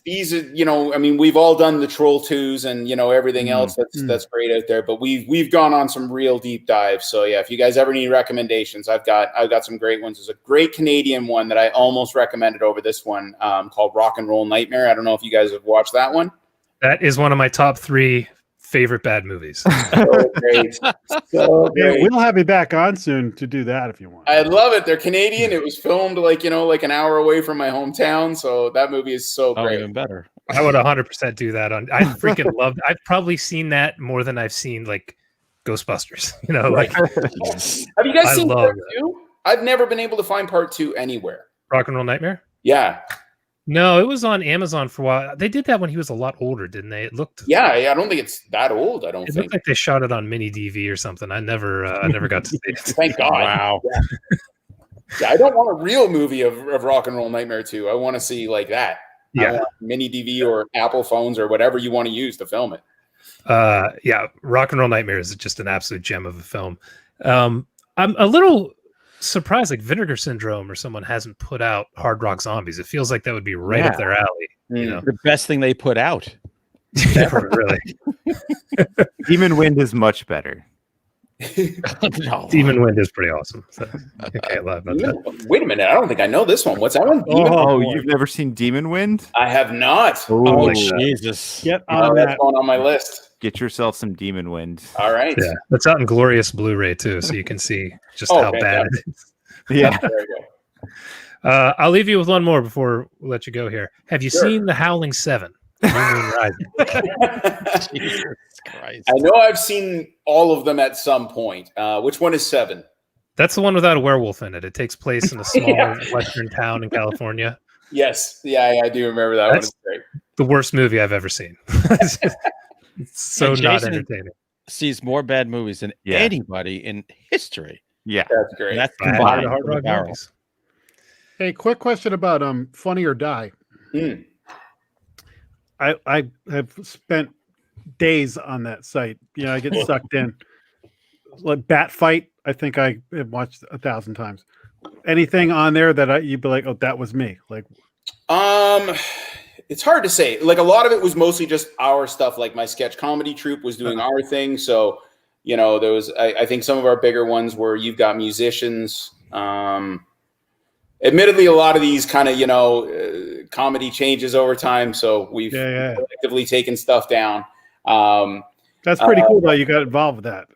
these are, I mean, we've all done the Troll 2s and, everything else that's great out there, but we've gone on some real deep dives. So yeah, if you guys ever need recommendations, I've got some great ones. There's a great Canadian one that I almost recommended over this one called Rock and Roll Nightmare. I don't know if you guys have watched that one. That is one of my top 3 favorite bad movies. So great. So great. Yeah, we'll have you back on soon to do that if you want. I love it. They're Canadian. It was filmed like an hour away from my hometown. So that movie is so great. Even better. I would 100% do that. I freaking loved. I've probably seen that more than I've seen like Ghostbusters. Have you guys seen part 2? I've never been able to find part 2 anywhere. Rock and Roll Nightmare? Yeah. No, it was on Amazon for a while. They did that when he was a lot older, didn't they? It looked. Yeah, I don't think it's that old. It looked like they shot it on mini DV or something. I never got to see it. Thank God. Wow. Yeah, I don't want a real movie of Rock and Roll Nightmare 2. I want to see like that. Yeah, I want mini DV or Apple phones or whatever you want to use to film it. Yeah, Rock and Roll Nightmare is just an absolute gem of a film. I'm a little surprised like Vinegar Syndrome or someone hasn't put out Hard Rock Zombies. It feels like that would be right up their alley. The best thing they put out. Really. Demon Wind is much better. No. Demon Wind is pretty awesome. So, okay, about that. Wait a minute. I don't think I know this one. What's that one? You've never seen Demon Wind? I have not. Oh, Jesus. Get on that. That's going on my list. Get yourself some Demon Wind. All right. Yeah, that's out in glorious Blu-ray too, so you can see just how bad it is. Yeah. There you go. I'll leave you with one more before we let you go here. Have you seen The Howling 7? Jesus Christ. I know I've seen all of them at some point. Which one is 7? That's the one without a werewolf in it. It takes place in a small western town in California. Yes. Yeah, I do remember that one. It's great. The worst movie I've ever seen. It's so not entertaining. Sees more bad movies than anybody in history. Yeah, That's great. That's Bad combined Hard for the Rock barrel. movies. Hey, quick question about Funny or Die. Mm. I have spent days on that site. You know, I get sucked in. Like Bat Fight, I think I have watched 1,000 times. Anything on there that you'd be like, oh, that was me. Like, It's hard to say. Like a lot of it was mostly just our stuff. Like my sketch comedy troupe was doing our thing. So, you know, there was, I think some of our bigger ones were You've Got Musicians. Admittedly, a lot of these kind of, you know, comedy changes over time. So we've collectively taken stuff down. that's pretty cool though. You got involved with that.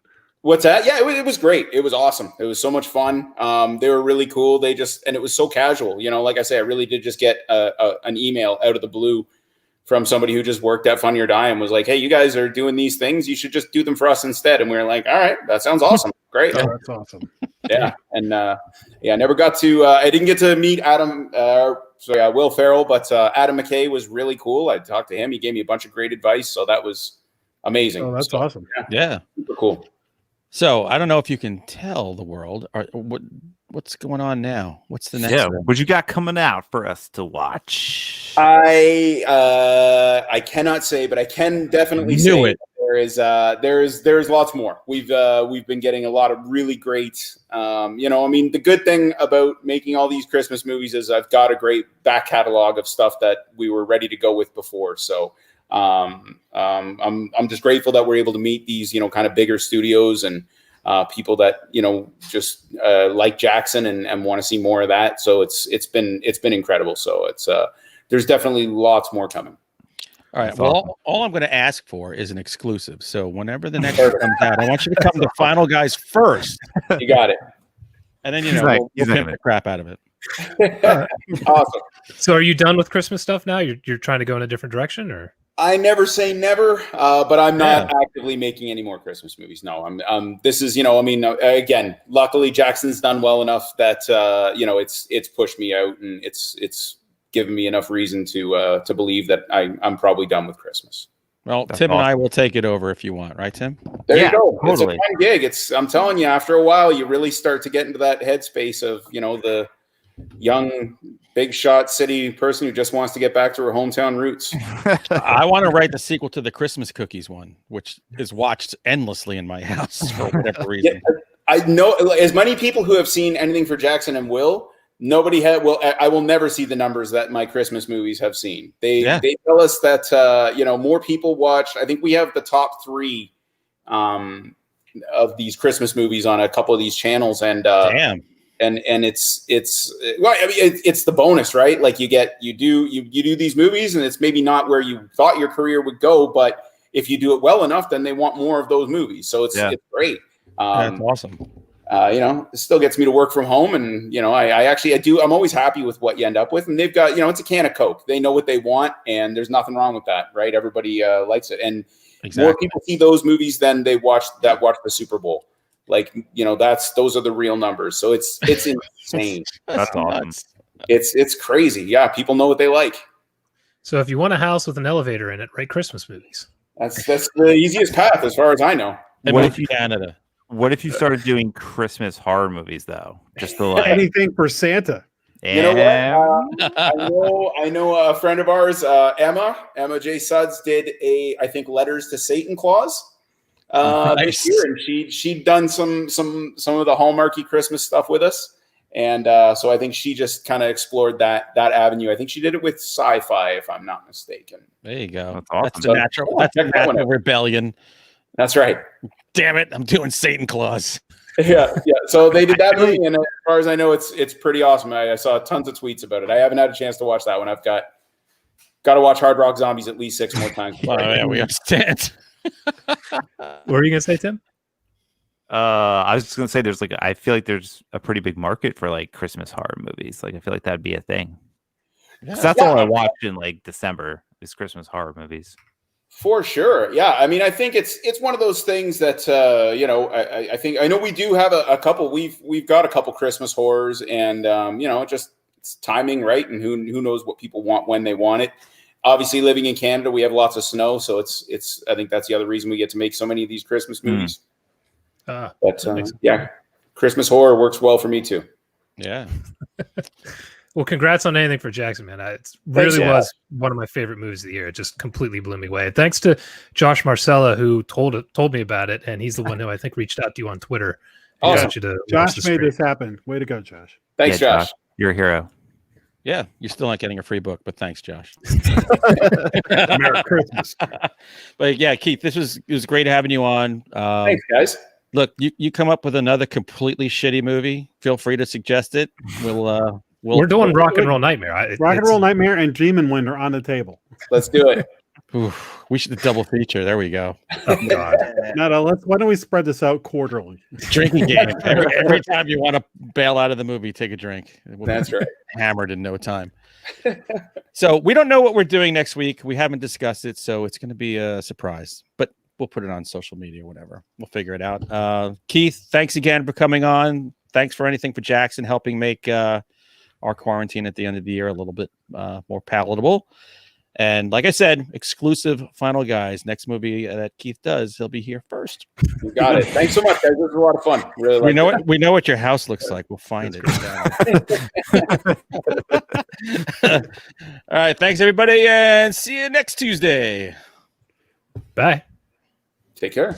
What's that? Yeah, it was great. It was awesome. It was so much fun. They were really cool. And it was so casual. You know, like I say, I really did just get an email out of the blue from somebody who just worked at Funny or Die and was like, hey, you guys are doing these things. You should just do them for us instead. And we were like, all right, that sounds awesome. Great. Oh, that's awesome. Yeah. And I never got to, I didn't get to meet Will Ferrell, but Adam McKay was really cool. I talked to him. He gave me a bunch of great advice. So that was amazing. Oh, that's awesome. Yeah. Super cool. So I don't know if you can tell the world what's going on now. What's the next? Yeah, one? what you got coming out for us to watch? I cannot say, but I can definitely say there's lots more. We've been getting a lot of really great. You know, I mean, the good thing about making all these Christmas movies is I've got a great back catalog of stuff that we were ready to go with before. So. I'm just grateful that we're able to meet these, you know, kind of bigger studios and people that, you know, just like Jackson and want to see more of that. So it's been incredible. So there's definitely lots more coming. All right. Well, all I'm going to ask for is an exclusive. So whenever the next one comes out, I want you to come to Final Guys first. You got it. And then, you know, we'll pimp the crap out of it. Awesome. So are you done with Christmas stuff now? You're trying to go in a different direction, or? I never say never, but I'm not actively making any more Christmas movies. No, this is, you know, I mean, again, luckily Jackson's done well enough that, you know, it's pushed me out and it's given me enough reason to believe that I'm probably done with Christmas. Well, that's Tim awesome. And I will take it over if you want, right, Tim? There you go. Totally. It's a fun gig. I'm telling you, after a while, you really start to get into that headspace of, you know, the young big shot city person who just wants to get back to her hometown roots. I want to write the sequel to the Christmas Cookies one, which is watched endlessly in my house for whatever reason. Yeah, I know as many people who have seen anything for Jackson and Will, nobody had. Well, I will never see the numbers that my Christmas movies have seen. They tell us that you know, more people watched. I think we have the top 3 of these Christmas movies on a couple of these channels, and damn. And it's well, I mean, it's the bonus, right? Like you do these movies, and it's maybe not where you thought your career would go, but if you do it well enough, then they want more of those movies. So it's great. That's awesome. You know, it still gets me to work from home, and you know, I'm always happy with what you end up with. And they've got, you know, it's a can of Coke. They know what they want, and there's nothing wrong with that, right? Everybody likes it, and more people see those movies than they watch the Super Bowl. Like, you know, those are the real numbers. So it's insane. That's awesome. It's crazy. Yeah, people know what they like. So if you want a house with an elevator in it, write Christmas movies. That's the easiest path as far as I know. What if Canada? What if you started doing Christmas horror movies though? Just to like anything for Santa. You know what? I know a friend of ours, Emma J. Suds, did I think Letters to Satan Claus. This year, and she'd done some of the Hallmarky Christmas stuff with us, and so I think she just kind of explored that avenue. I think she did it with Sci-Fi, if I'm not mistaken. There you go. That's awesome. That's a natural rebellion. That's right. Damn it! I'm doing Satan Claus. Yeah. So they did that movie, and as far as I know, it's pretty awesome. I saw tons of tweets about it. I haven't had a chance to watch that one. I've got to watch Hard Rock Zombies at least 6 more times. Oh, yeah, we understand. What were you gonna say, Tim? I was just gonna say I feel like there's a pretty big market for like Christmas horror movies. Like I feel like that'd be a thing. That's all I watched in like December is Christmas horror movies. For sure. Yeah. I mean, I think it's one of those things that you know, I know we do have a couple. We've got a couple Christmas horrors, and you know, it's timing, right? And who knows what people want when they want it. Obviously, living in Canada, we have lots of snow, so I think that's the other reason we get to make so many of these Christmas movies. But yeah, Christmas horror works well for me too. Yeah. Well, congrats on anything for Jackson, man. It really was one of my favorite movies of the year. It just completely blew me away. Thanks to Josh Marcella, who told me about it, and he's the one who I think reached out to you on Twitter. Awesome. Josh made this happen. Way to go, Josh. Thanks, Josh. You're a hero. Yeah, you're still not getting a free book, but thanks, Josh. Merry Christmas. But yeah, Keith, it was great having you on. Thanks, guys. Look, you come up with another completely shitty movie. Feel free to suggest it. We're doing Rock and Roll Nightmare. Rock and Roll Nightmare and Demon Wind are on the table. Let's do it. Oof, we should double feature. There we go. Oh, God. No, why don't we spread this out quarterly? Drinking game. Every time you want to bail out of the movie, take a drink. That's right. Hammered in no time. So we don't know what we're doing next week. We haven't discussed it, so it's going to be a surprise. But we'll put it on social media, whatever. We'll figure it out. Keith, thanks again for coming on. Thanks for anything for Jackson, helping make our quarantine at the end of the year a little bit more palatable. And like I said, exclusive Final Guys. Next movie that Keith does, he'll be here first. You got it. Thanks so much, guys. This was a lot of fun. Really, we know what your house looks like. We'll find it. All right, thanks everybody, and see you next Tuesday. Bye. Take care.